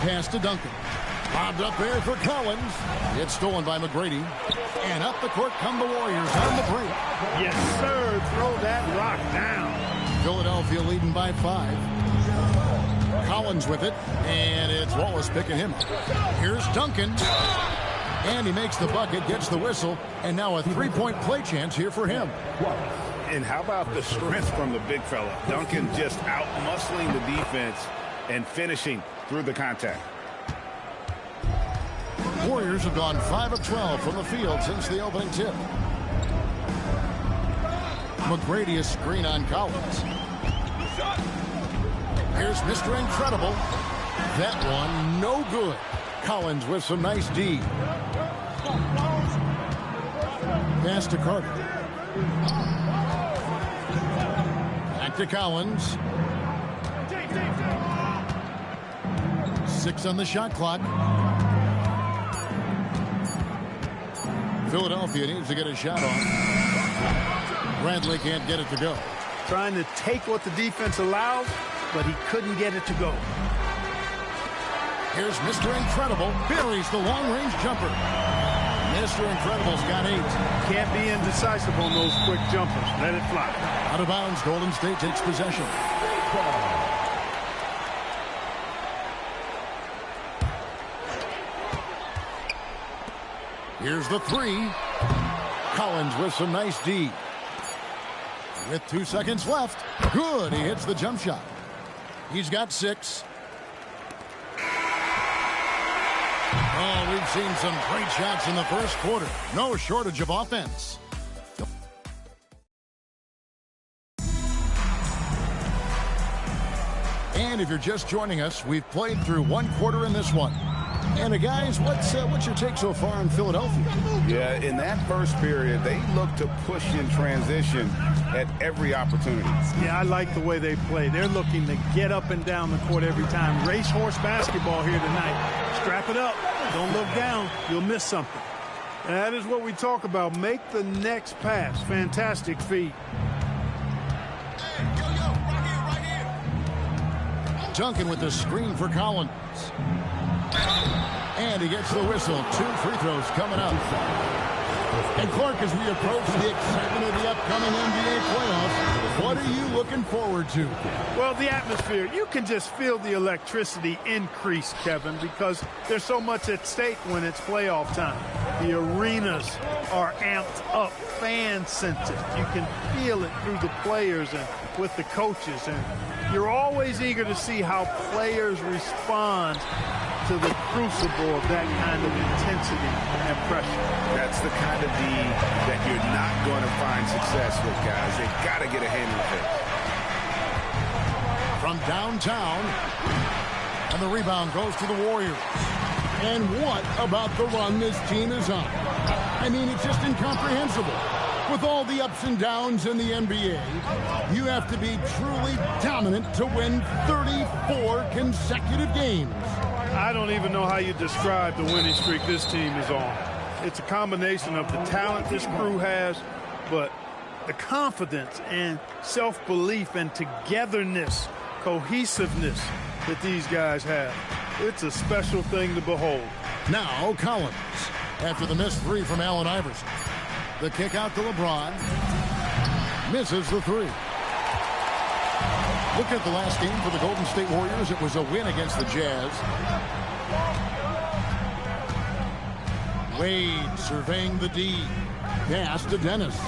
Pass to Duncan. Bobbed up there for Collins. It's stolen by McGrady. And up the court come the Warriors on the break. Yes, sir. Throw that rock down. Philadelphia leading by 5. Collins with it. And it's Wallace picking him up. Here's Duncan. And he makes the bucket, gets the whistle. And now a three-point play chance here for him. And how about the strength from the big fella? Duncan just out-muscling the defense and finishing through the contact. Warriors have gone 5 of 12 from the field since the opening tip. McGrady a screen on Collins. Here's Mr. Incredible. That one no good. Collins with some nice D. Pass to Carter. Back to Collins. 6 on the shot clock. Philadelphia needs to get a shot on. Bradley can't get it to go. Trying to take what the defense allows, but he couldn't get it to go. Here's Mr. Incredible. Buries the long-range jumper. Mr. Incredible's got 8. Can't be indecisive on those quick jumpers. Let it fly. Out of bounds, Golden State takes possession. Here's the 3. Collins with some nice D. With 2 seconds left. Good. He hits the jump shot. He's got 6. Oh, we've seen some great shots in the first quarter. No shortage of offense. And if you're just joining us, we've played through 1 quarter in this one. And guys, what's your take so far on Philadelphia? Yeah, in that first period, they looked to push in transition at every opportunity. Yeah, I like the way they play. They're looking to get up and down the court every time. Racehorse basketball here tonight. Strap it up. Don't look down. You'll miss something. And that is what we talk about. Make the next pass. Fantastic feed. Duncan with the screen for Collins. And he gets the whistle. 2 free throws coming up. And Clark, as we approach the excitement of the upcoming NBA playoffs, what are you looking forward to? Well, the atmosphere. You can just feel the electricity increase, Kevin, because there's so much at stake when it's playoff time. The arenas are amped up, fan-centered. You can feel it through the players and with the coaches. And you're always eager to see how players respond to the crucible of that kind of intensity and pressure. That's the kind of D that you're not going to find success with, guys. They've got to get a handle of it. From downtown, and the rebound goes to the Warriors. And what about the run this team is on? I mean, it's just incomprehensible. With all the ups and downs in the NBA, you have to be truly dominant to win 34 consecutive games. I don't even know how you describe the winning streak this team is on. It's a combination of the talent this crew has, but the confidence and self-belief and togetherness, cohesiveness that these guys have. It's a special thing to behold. Now Collins, after the missed three from Allen Iverson. The kick out to LeBron. Misses the three. Look at the last game for the Golden State Warriors. It was a win against the Jazz. Wade surveying the D. Pass to Dennis.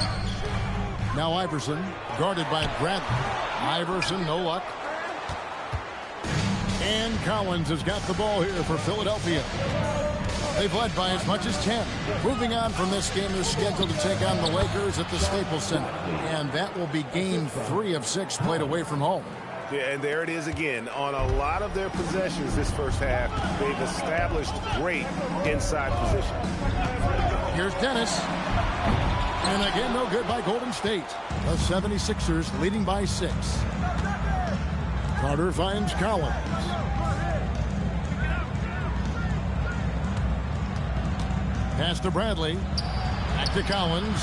Now Iverson, guarded by Bradley. Iverson, no luck. And Collins has got the ball here for Philadelphia. They've led by as much as 10. Moving on from this game, they're scheduled to take on the Lakers at the Staples Center. And that will be game 3 of 6 played away from home. Yeah, and there it is again. On a lot of their possessions this first half, they've established great inside position. Here's Dennis. And again, no good by Golden State. The 76ers leading by 6. Carter finds Collins. Pass to Bradley. Back to Collins.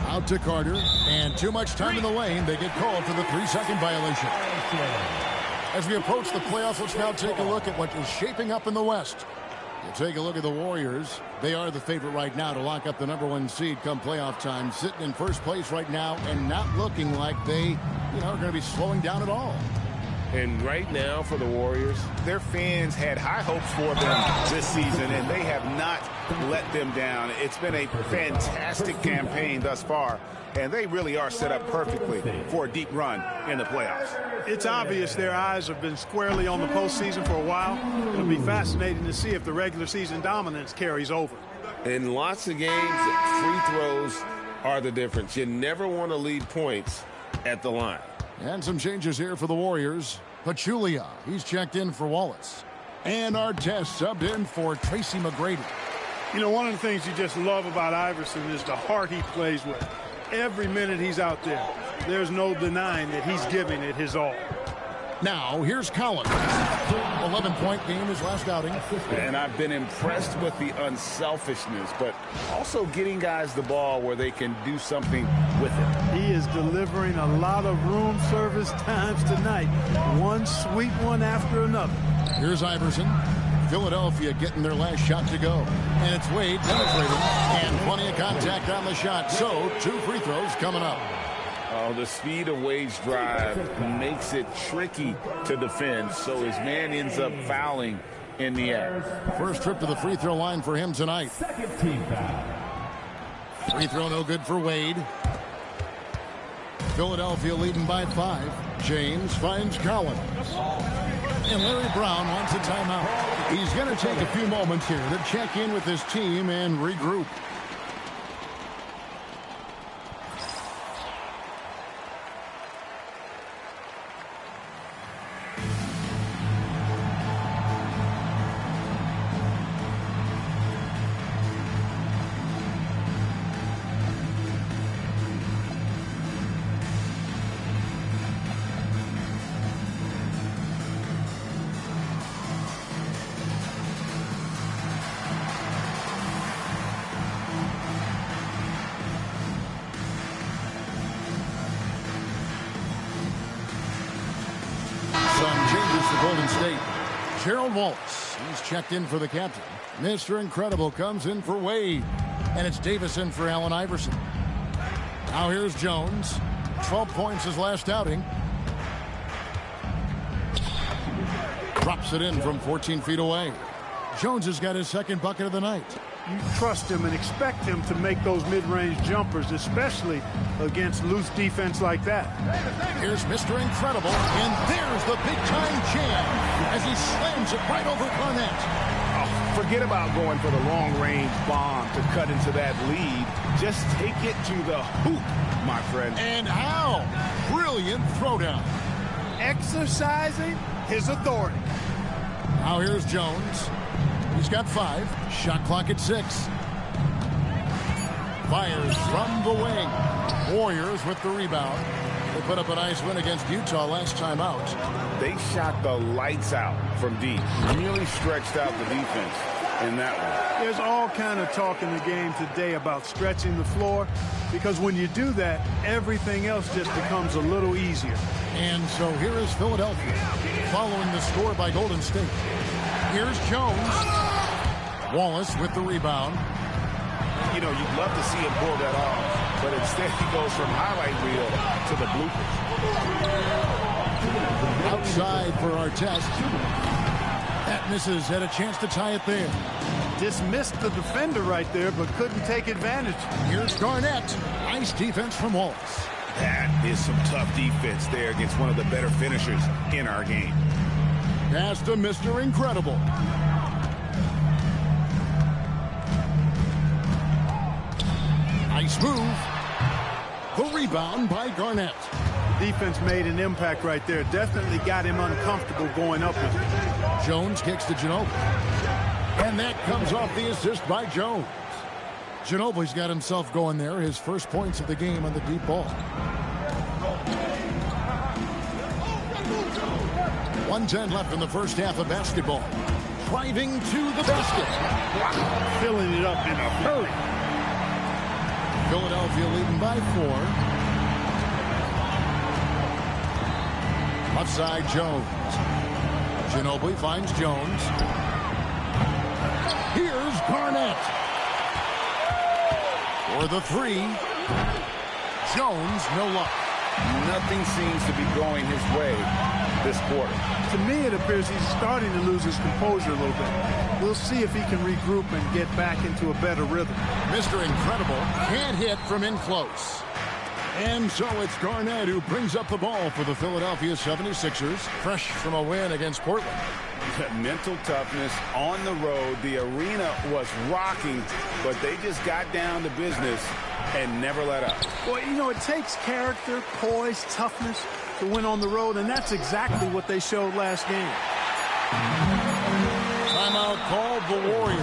Out to Carter. And too much time in the lane. They get called for the 3-second violation. As we approach the playoffs, let's now take a look at what is shaping up in the West. You take a look at the Warriors. They are the favorite right now to lock up the #1 seed come playoff time. Sitting in first place right now and not looking like they, are going to be slowing down at all. And right now for the Warriors, their fans had high hopes for them this season, and they have not let them down. It's been a fantastic campaign thus far, and they really are set up perfectly for a deep run in the playoffs. It's obvious their eyes have been squarely on the postseason for a while. It'll be fascinating to see if the regular season dominance carries over. In lots of games, free throws are the difference. You never want to lead points at the line. And some changes here for the Warriors. Pachulia, he's checked in for Wallace. And Artest subbed in for Tracy McGrady. One of the things you just love about Iverson is the heart he plays with. Every minute he's out there, there's no denying that he's giving it his all. Now, here's Collins. 11-point game his last outing. And I've been impressed with the unselfishness, but also getting guys the ball where they can do something with it. He is delivering a lot of room service times tonight. One sweet one after another. Here's Iverson. Philadelphia getting their last shot to go. And it's Wade penetrating. And plenty of contact on the shot. So, 2 free throws coming up. Oh, the speed of Wade's drive makes it tricky to defend, so his man ends up fouling in the act. First trip to the free throw line for him tonight. Free throw no good for Wade. Philadelphia leading by 5. James finds Collins. And Larry Brown wants a timeout. He's going to take a few moments here to check in with his team and regroup. Golden State. Gerald Wallace, he's checked in for the captain. Mr. Incredible comes in for Wade. And it's Davis in for Allen Iverson. Now here's Jones. 12 points his last outing. Drops it in from 14 feet away. Jones has got his second bucket of the night. You trust him and expect him to make those mid-range jumpers, especially against loose defense like that. Here's Mr. Incredible, and there's the big-time jam as he slams it right over Garnett. Oh, forget about going for the long-range bomb to cut into that lead. Just take it to the hoop, my friend. And how? Brilliant throwdown. Exercising his authority. Now here's Jones. He's got 5. Shot clock at 6. Fires from the wing. Warriors with the rebound. They put up a nice win against Utah last time out. They shot the lights out from deep. Really stretched out the defense in that one. There's all kind of talk in the game today about stretching the floor, because when you do that, everything else just becomes a little easier. And so here is Philadelphia following the score by Golden State. Here's Jones. Wallace with the rebound. You know, you'd love to see him pull that off, but instead he goes from highlight reel to the bloopers. Outside for Artest. That misses. Had a chance to tie it there. Dismissed the defender right there, but couldn't take advantage. Here's Garnett. Nice defense from Wallace. That is some tough defense there against one of the better finishers in our game. Pass to Mr. Incredible. Nice move. The rebound by Garnett. Defense made an impact right there. Definitely got him uncomfortable going up with it. Jones kicks to Ginobili. And that comes off the assist by Jones. Ginobili's got himself going there. His first points of the game on the deep ball. 1:10 left in the first half of basketball. Driving to the basket. Filling it up in a hurry. Philadelphia leading by 4. Left side, Jones. Ginobili finds Jones. Here's Garnett. For the 3. Jones, no luck. Nothing seems to be going his way this quarter. To me, it appears he's starting to lose his composure a little bit. We'll see if he can regroup and get back into a better rhythm. Mr. Incredible can't hit from in close. And so it's Garnett who brings up the ball for the Philadelphia 76ers, fresh from a win against Portland. Mental toughness on the road. The arena was rocking, but they just got down to business and never let up. Well, you know, it takes character, poise, toughness to win on the road, and that's exactly what they showed last game. Timeout called the Warriors.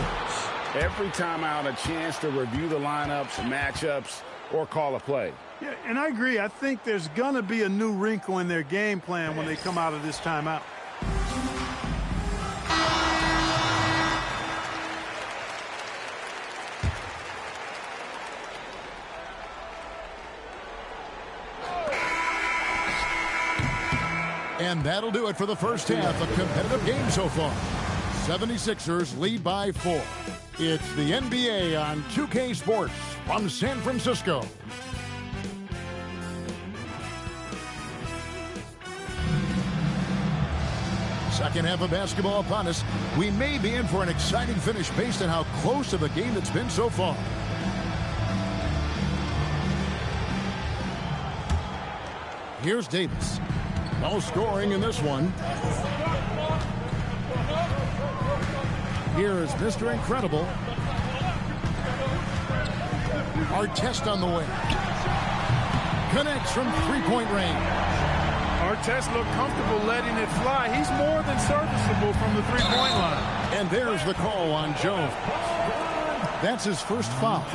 Every timeout a chance to review the lineups, matchups, or call a play. Yeah, and I agree. I think there's going to be a new wrinkle in their game plan when they come out of this timeout. And that'll do it for the first half. A competitive game so far. 76ers lead by 4. It's the NBA on 2K Sports from San Francisco. Second half of basketball upon us. We may be in for an exciting finish based on how close of a game it's been so far. Here's Davis. No scoring in this one. Here's Mr. Incredible. Artest on the way. Connects from three-point range. Artest looked comfortable letting it fly. He's more than serviceable from the three-point line. And there's the call on Jones. That's his first foul.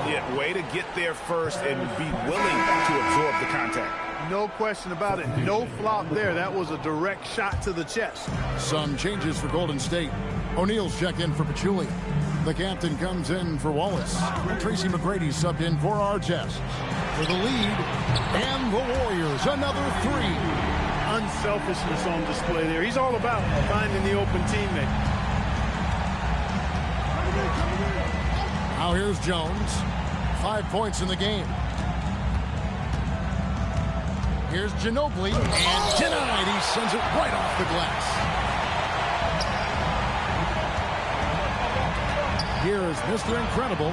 Yeah, way to get there first and be willing to absorb the contact. No question about it. No flop there. That was a direct shot to the chest. Some changes for Golden State. O'Neal's checked in for Pachulia. The captain comes in for Wallace. Tracy McGrady subbed in for Artest. For the lead, and the Warriors, another 3. Unselfishness on display there. He's all about finding the open teammate. Now here's Jones. 5 points in the game. Here's Ginobili, and denied. He sends it right off the glass. Here's Mr. Incredible.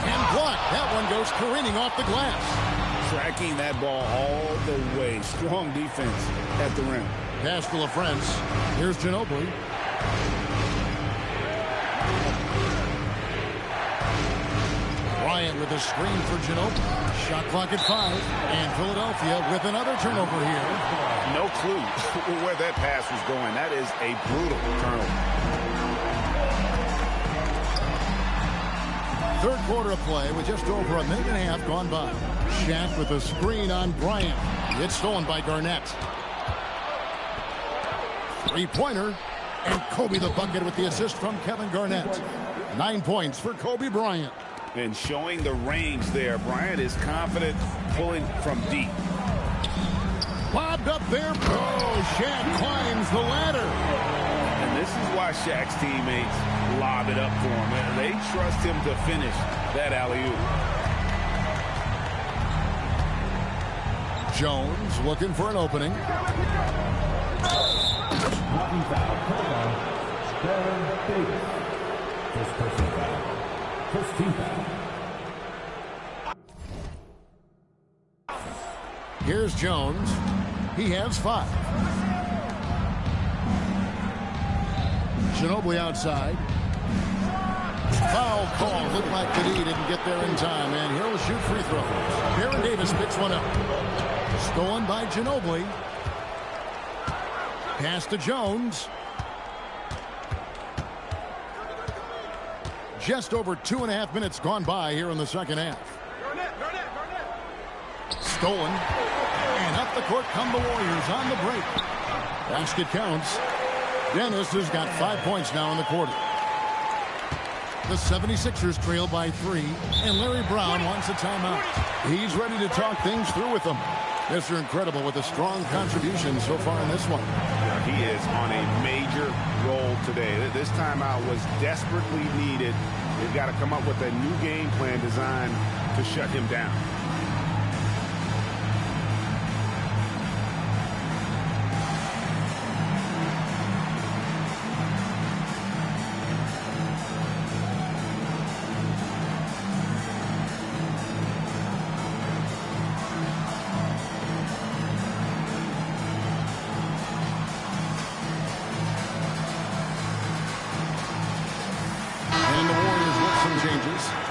And blocked. That one goes careening off the glass. Tracking that ball all the way. Strong defense at the rim. Pass to LaFrance. Here's Ginobili. Bryant with a screen for Ginobili. Shot clock at 5. And Philadelphia with another turnover here. No clue where that pass was going. That is a brutal turnover. Third quarter of play with just over a minute and a half gone by. Shaq with a screen on Bryant. It's stolen by Garnett. Three-pointer. And Kobe the bucket with the assist from Kevin Garnett. 9 points for Kobe Bryant. And showing the range there. Bryant is confident pulling from deep. Bobbed up there. Oh, Shaq climbs the ladder. And this is why Shaq's teammates lob it up for him. And they trust him to finish that alley-oop. Jones looking for an opening. Here's Jones. He has 5. Ginobili outside. Foul call. Looked like the D didn't get there in time. And he'll shoot free throws. Baron Davis picks one up. Stolen by Ginobili. Pass to Jones. Just over 2.5 minutes gone by here in the second half. Stolen. And up the court come the Warriors on the break. Basket counts. Dennis has got 5 points now in the quarter. The 76ers trail by 3, and Larry Brown wants a timeout. He's ready to talk things through with them. Mr. Incredible with a strong contribution so far in this one. Yeah, he is on a major role today. This timeout was desperately needed. They've got to come up with a new game plan designed to shut him down.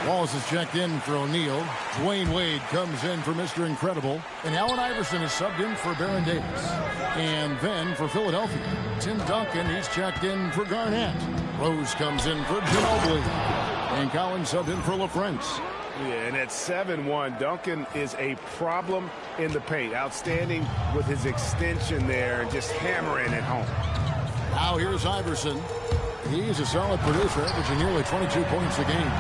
Wallace is checked in for O'Neal. Dwayne Wade comes in for Mr. Incredible. And Allen Iverson is subbed in for Baron Davis. And then for Philadelphia, Tim Duncan, he's checked in for Garnett. Rose comes in for Ginobili. And Collins subbed in for LaFrance. Yeah, and at 7-1, Duncan is a problem in the paint. Outstanding with his extension there and just hammering it home. Now here's Iverson. He's a solid producer, averaging nearly 22 points a game.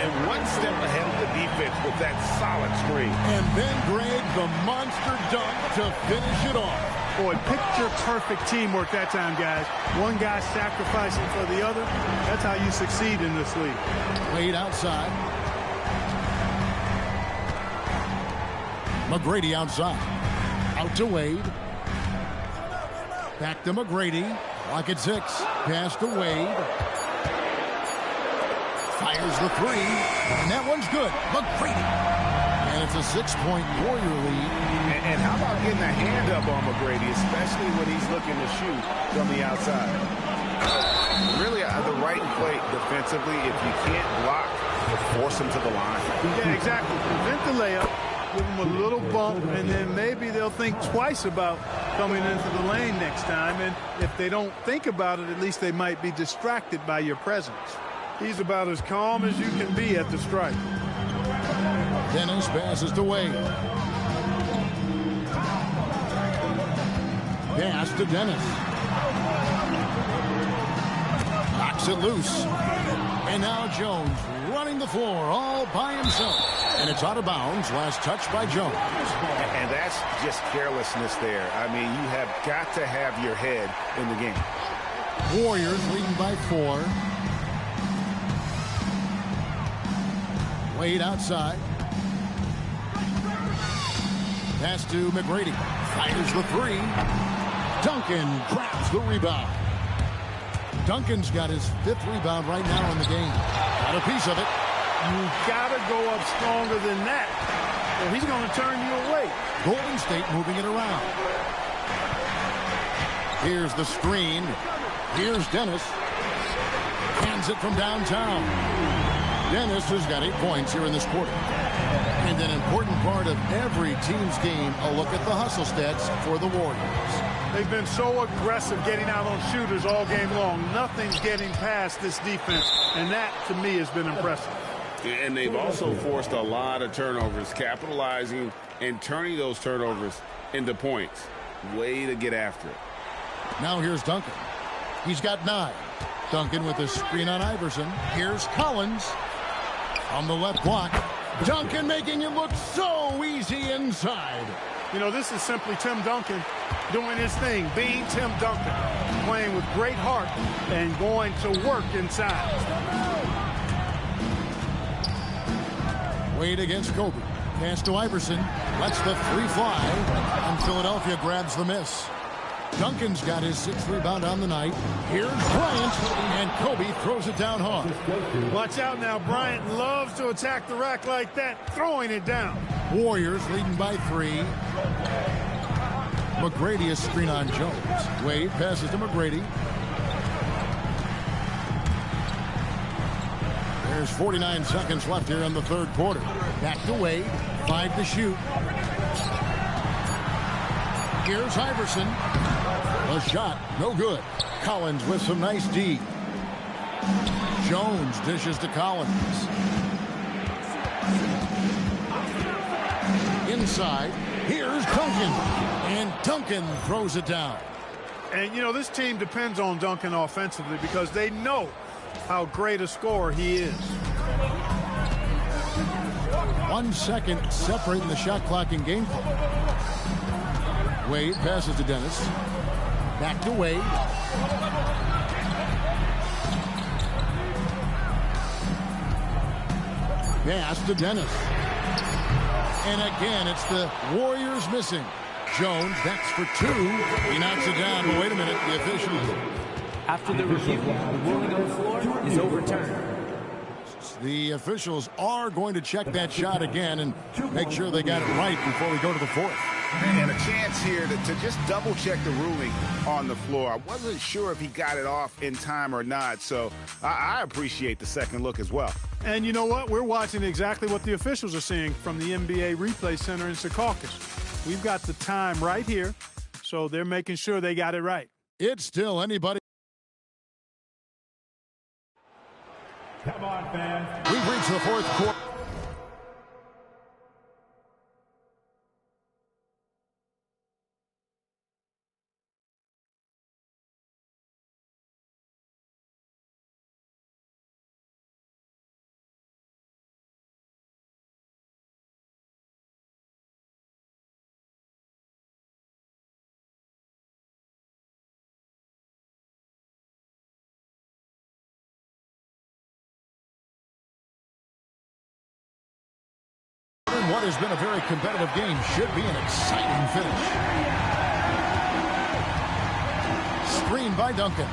And one step ahead of the defense with that solid screen. And then Greg, the monster dunk to finish it off. Boy, picture-perfect teamwork that time, guys. One guy sacrificing for the other. That's how you succeed in this league. Wade outside. McGrady outside. Out to Wade. Back to McGrady. Clock at 6. Pass to Wade. Fires the 3. And that one's good. McGrady. And it's a 6-point Warrior lead. And how about getting a hand up on McGrady, especially when he's looking to shoot from the outside? Really, the right play defensively. If you can't block, force him to the line. Yeah, exactly. Prevent the layup. Give them a little bump, and then maybe they'll think twice about coming into the lane next time. And if they don't think about it, at least they might be distracted by your presence. He's about as calm as you can be at the strike. Dennis passes to Wade. Pass to Dennis. Knocks it loose. And now Jones running the floor all by himself. And it's out of bounds. Last touch by Jones. And that's just carelessness there. I mean, you have got to have your head in the game. Warriors leading by 4. Wade outside. Pass to McGrady. Fires the 3. Duncan grabs the rebound. Duncan's got his 5th rebound right now in the game. Got a piece of it. You got to go up stronger than that, or he's going to turn you away. Golden State moving it around. Here's the screen. Here's Dennis. Hands it from downtown. Dennis has got 8 points here in this quarter. And an important part of every team's game, a look at the hustle stats for the Warriors. They've been so aggressive getting out on shooters all game long. Nothing's getting past this defense, and that, to me, has been impressive. And they've also forced a lot of turnovers, capitalizing and turning those turnovers into points. Way to get after it. Now here's Duncan. He's got 9. Duncan with a screen on Iverson. Here's Collins on the left block. Duncan making it look so easy inside. You know, this is simply Tim Duncan doing his thing, being Tim Duncan, playing with great heart and going to work inside. Wade against Kobe. Pass to Iverson. Lets the 3 fly. And Philadelphia grabs the miss. Duncan's got his 6th rebound on the night. Here's Bryant. And Kobe throws it down hard. Watch out now. Bryant loves to attack the rack like that, throwing it down. Warriors leading by 3. McGrady a screen on Jones. Wade passes to McGrady. There's 49 seconds left here in the 3rd quarter. Back to Wade. 5 to shoot. Here's Iverson. A shot. No good. Collins with some nice D. Jones dishes to Collins. Inside. Here's Duncan. And Duncan throws it down. And, you know, this team depends on Duncan offensively because they know how great a scorer he is. 1 second separating the shot clock and game clock. Wade passes to Dennis. Back to Wade. Pass to Dennis. And again, it's the Warriors missing. Jones backs for 2. He knocks it down. But wait a minute, the officials. After the review, the ruling on the floor is overturned. The officials are going to check that shot again and make sure they got it right before we go to the 4th. And a chance here to just double-check the ruling on the floor. I wasn't sure if he got it off in time or not, so I appreciate the second look as well. And you know what? We're watching exactly what the officials are seeing from the NBA Replay Center in Secaucus. We've got the time right here, so they're making sure they got it right. It's still anybody. Come on, fans. We've reached the 4th quarter. What has been a very competitive game should be an exciting finish. Screen by Duncan.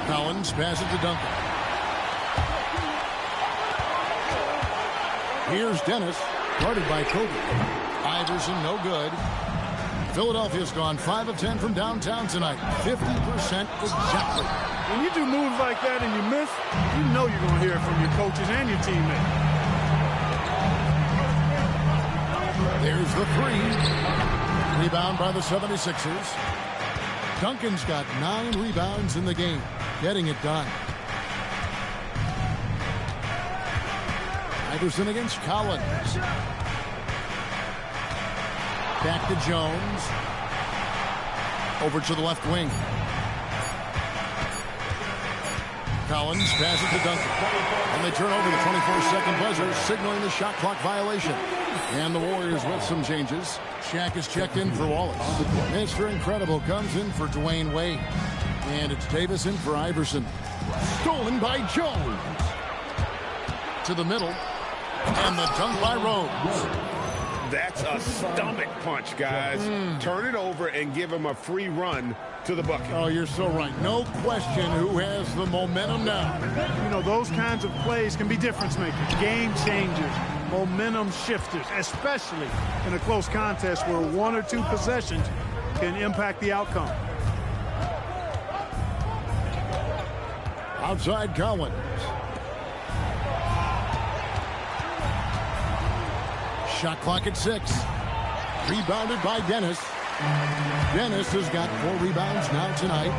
Collins passes to Duncan. Here's Dennis, guarded by Kobe. Iverson, no good. Philadelphia's gone 5 of 10 from downtown tonight. 50% exactly. When you do moves like that and you miss, you know you're going to hear it from your coaches and your teammates. There's the 3. Rebound by the 76ers. Duncan's got 9 rebounds in the game. Getting it done. Iverson against Collins. Back to Jones. Over to the left wing. Collins passes to Duncan. And they turn over the 24-second buzzer, signaling the shot clock violation. And the Warriors with some changes. Shaq is checked in for Wallace. Mr. Incredible comes in for Dwayne Wade. And it's Davis in for Iverson. Stolen by Jones. To the middle. And the dunk by Rose. That's a stomach punch, guys. Turn it over and give him a free run to the bucket. Oh, you're so right. No question who has the momentum now. You know, those kinds of plays can be difference makers, game changers, momentum shifters, especially in a close contest where 1 or 2 possessions can impact the outcome. Outside Collins. Shot clock at 6. Rebounded by Dennis. Dennis has got 4 rebounds now tonight.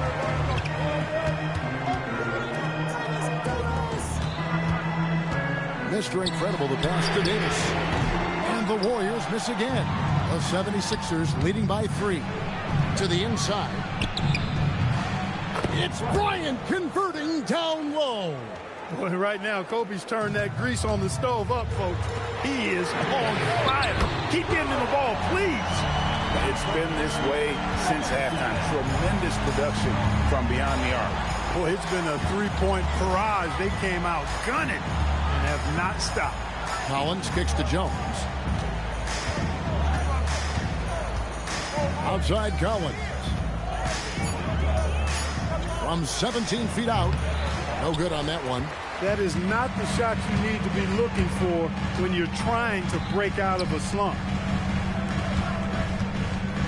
Mr. Incredible, the pass to Davis. And the Warriors miss again. The 76ers leading by 3. To the inside. It's Bryant converting down low. Boy, right now, Kobe's turned that grease on the stove up, folks. He is on fire. Keep getting him the ball, please. It's been this way since halftime. Tremendous production from beyond the arc. Boy, it's been a 3-point barrage. They came out gunning and have not stopped. Collins kicks to Jones. Outside Collins. From 17 feet out. No good on that one. That is not the shot you need to be looking for when you're trying to break out of a slump.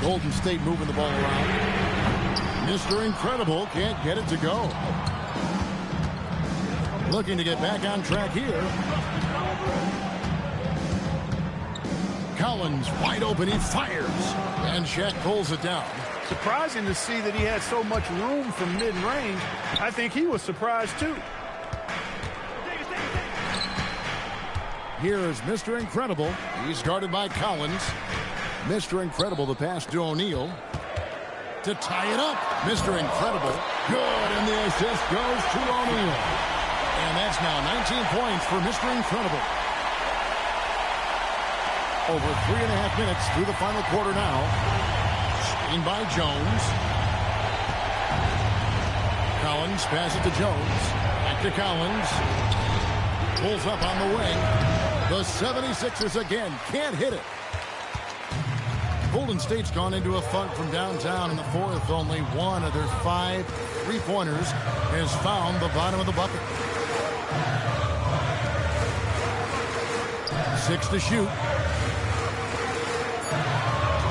Golden State moving the ball around. Mr. Incredible can't get it to go. Looking to get back on track here. Collins wide open. He fires. And Shaq pulls it down. Surprising to see that he had so much room from mid-range. I think he was surprised too. Here is Mr. Incredible. He's guarded by Collins. Mr. Incredible, the pass to O'Neal. To tie it up. Mr. Incredible. Good, and the assist goes to O'Neal. And that's now 19 points for Mr. Incredible. Over 3.5 minutes through the final quarter now. Screen by Jones. Collins passes to Jones. Back to Collins. Pulls up on the wing. The 76ers again can't hit it. Golden State's gone into a funk from downtown in the fourth. Only one of their 5 3-pointers has found the bottom of the bucket. 6 to shoot.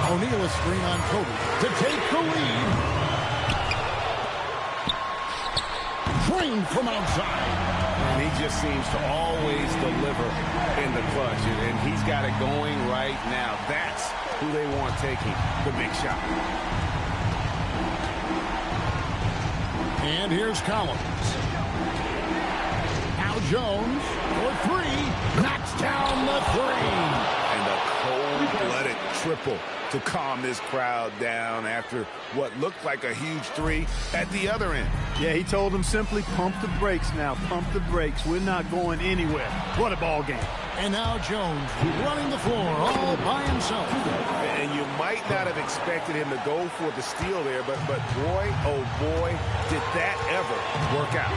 O'Neal a screen on Kobe to take the lead. Drained from outside. And he just seems to always deliver in the clutch. And he's got it going right now. That's who they want taking the big shot. And here's Collins. Now Jones for 3. Knocks down the 3. And a cold-blooded triple to calm this crowd down after what looked like a huge 3 at the other end. Yeah, he told them simply pump the brakes now. Pump the brakes. We're not going anywhere. What a ball game. And now Jones running the floor all by himself. And you might not have expected him to go for the steal there, but boy, oh boy, did that ever work out.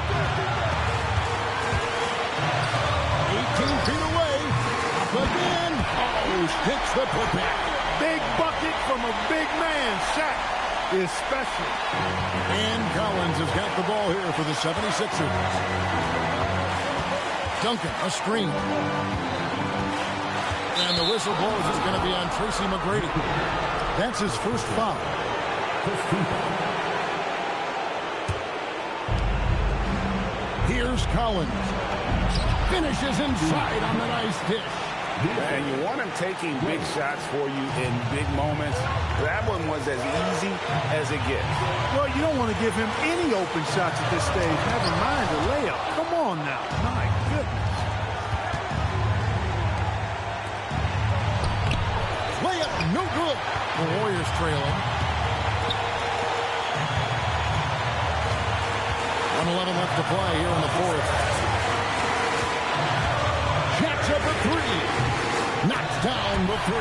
18 feet away. Up again. Oh, hits the putback. Big bucket from a big man. Shaq is special. And Collins has got the ball here for the 76ers. Duncan, a screen. And the whistle blows is going to be on Tracy McGrady. That's his first foul. Here's Collins. Finishes inside on the nice dish. And you want him taking big shots for you in big moments. That one was as easy as it gets. Well, you don't want to give him any open shots at this stage. Never mind a layup. Come on now. My goodness. Layup, no good. The Warriors trailing. 1:11 left to play here in the fourth. Jacks up a 3. Knocks down the 3.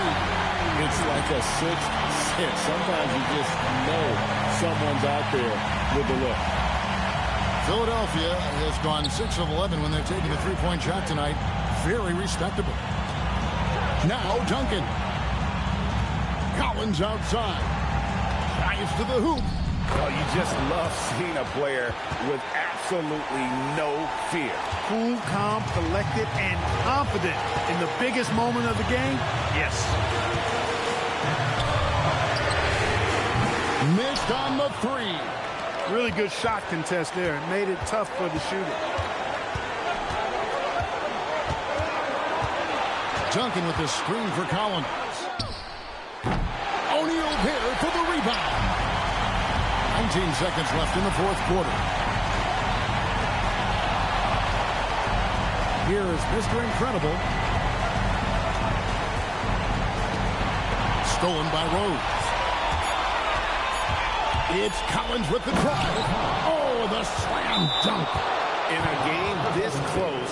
It's like a sixth sense. Sometimes you just know someone's out there with the look. Philadelphia has gone 6 of 11 when they're taking a 3-point shot tonight. Very respectable. Now Duncan. Collins outside. Drives to the hoop. Well, you just love seeing a player with absolutely no fear. Cool, calm, collected, and confident in the biggest moment of the game. Yes. Missed on the three. Really good shot contest there. It made it tough for the shooter. Duncan with the screen for Collins. O'Neal there for the rebound. 19 seconds left in the fourth quarter. Here is Mr. Incredible. Stolen by Rose. It's Collins with the drive. Oh, the slam dunk. In a game this close,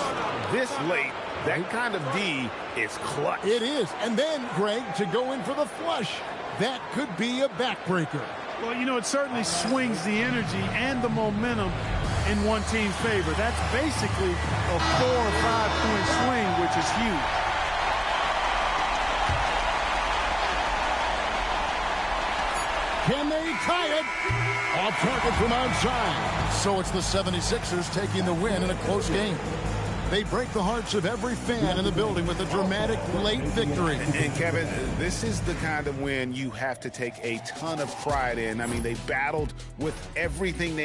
this late, that kind of D is clutch. It is. And then, Greg, to go in for the flush. That could be a backbreaker. Well, you know, it certainly swings the energy and the momentum in one team's favor. That's basically a 4 or 5 point swing, which is huge. Can they tie it? Off target from outside. So it's the 76ers taking the win in a close game. They break the hearts of every fan in the building with a dramatic late victory. And Kevin, this is the kind of win you have to take a ton of pride in. I mean, they battled with everything they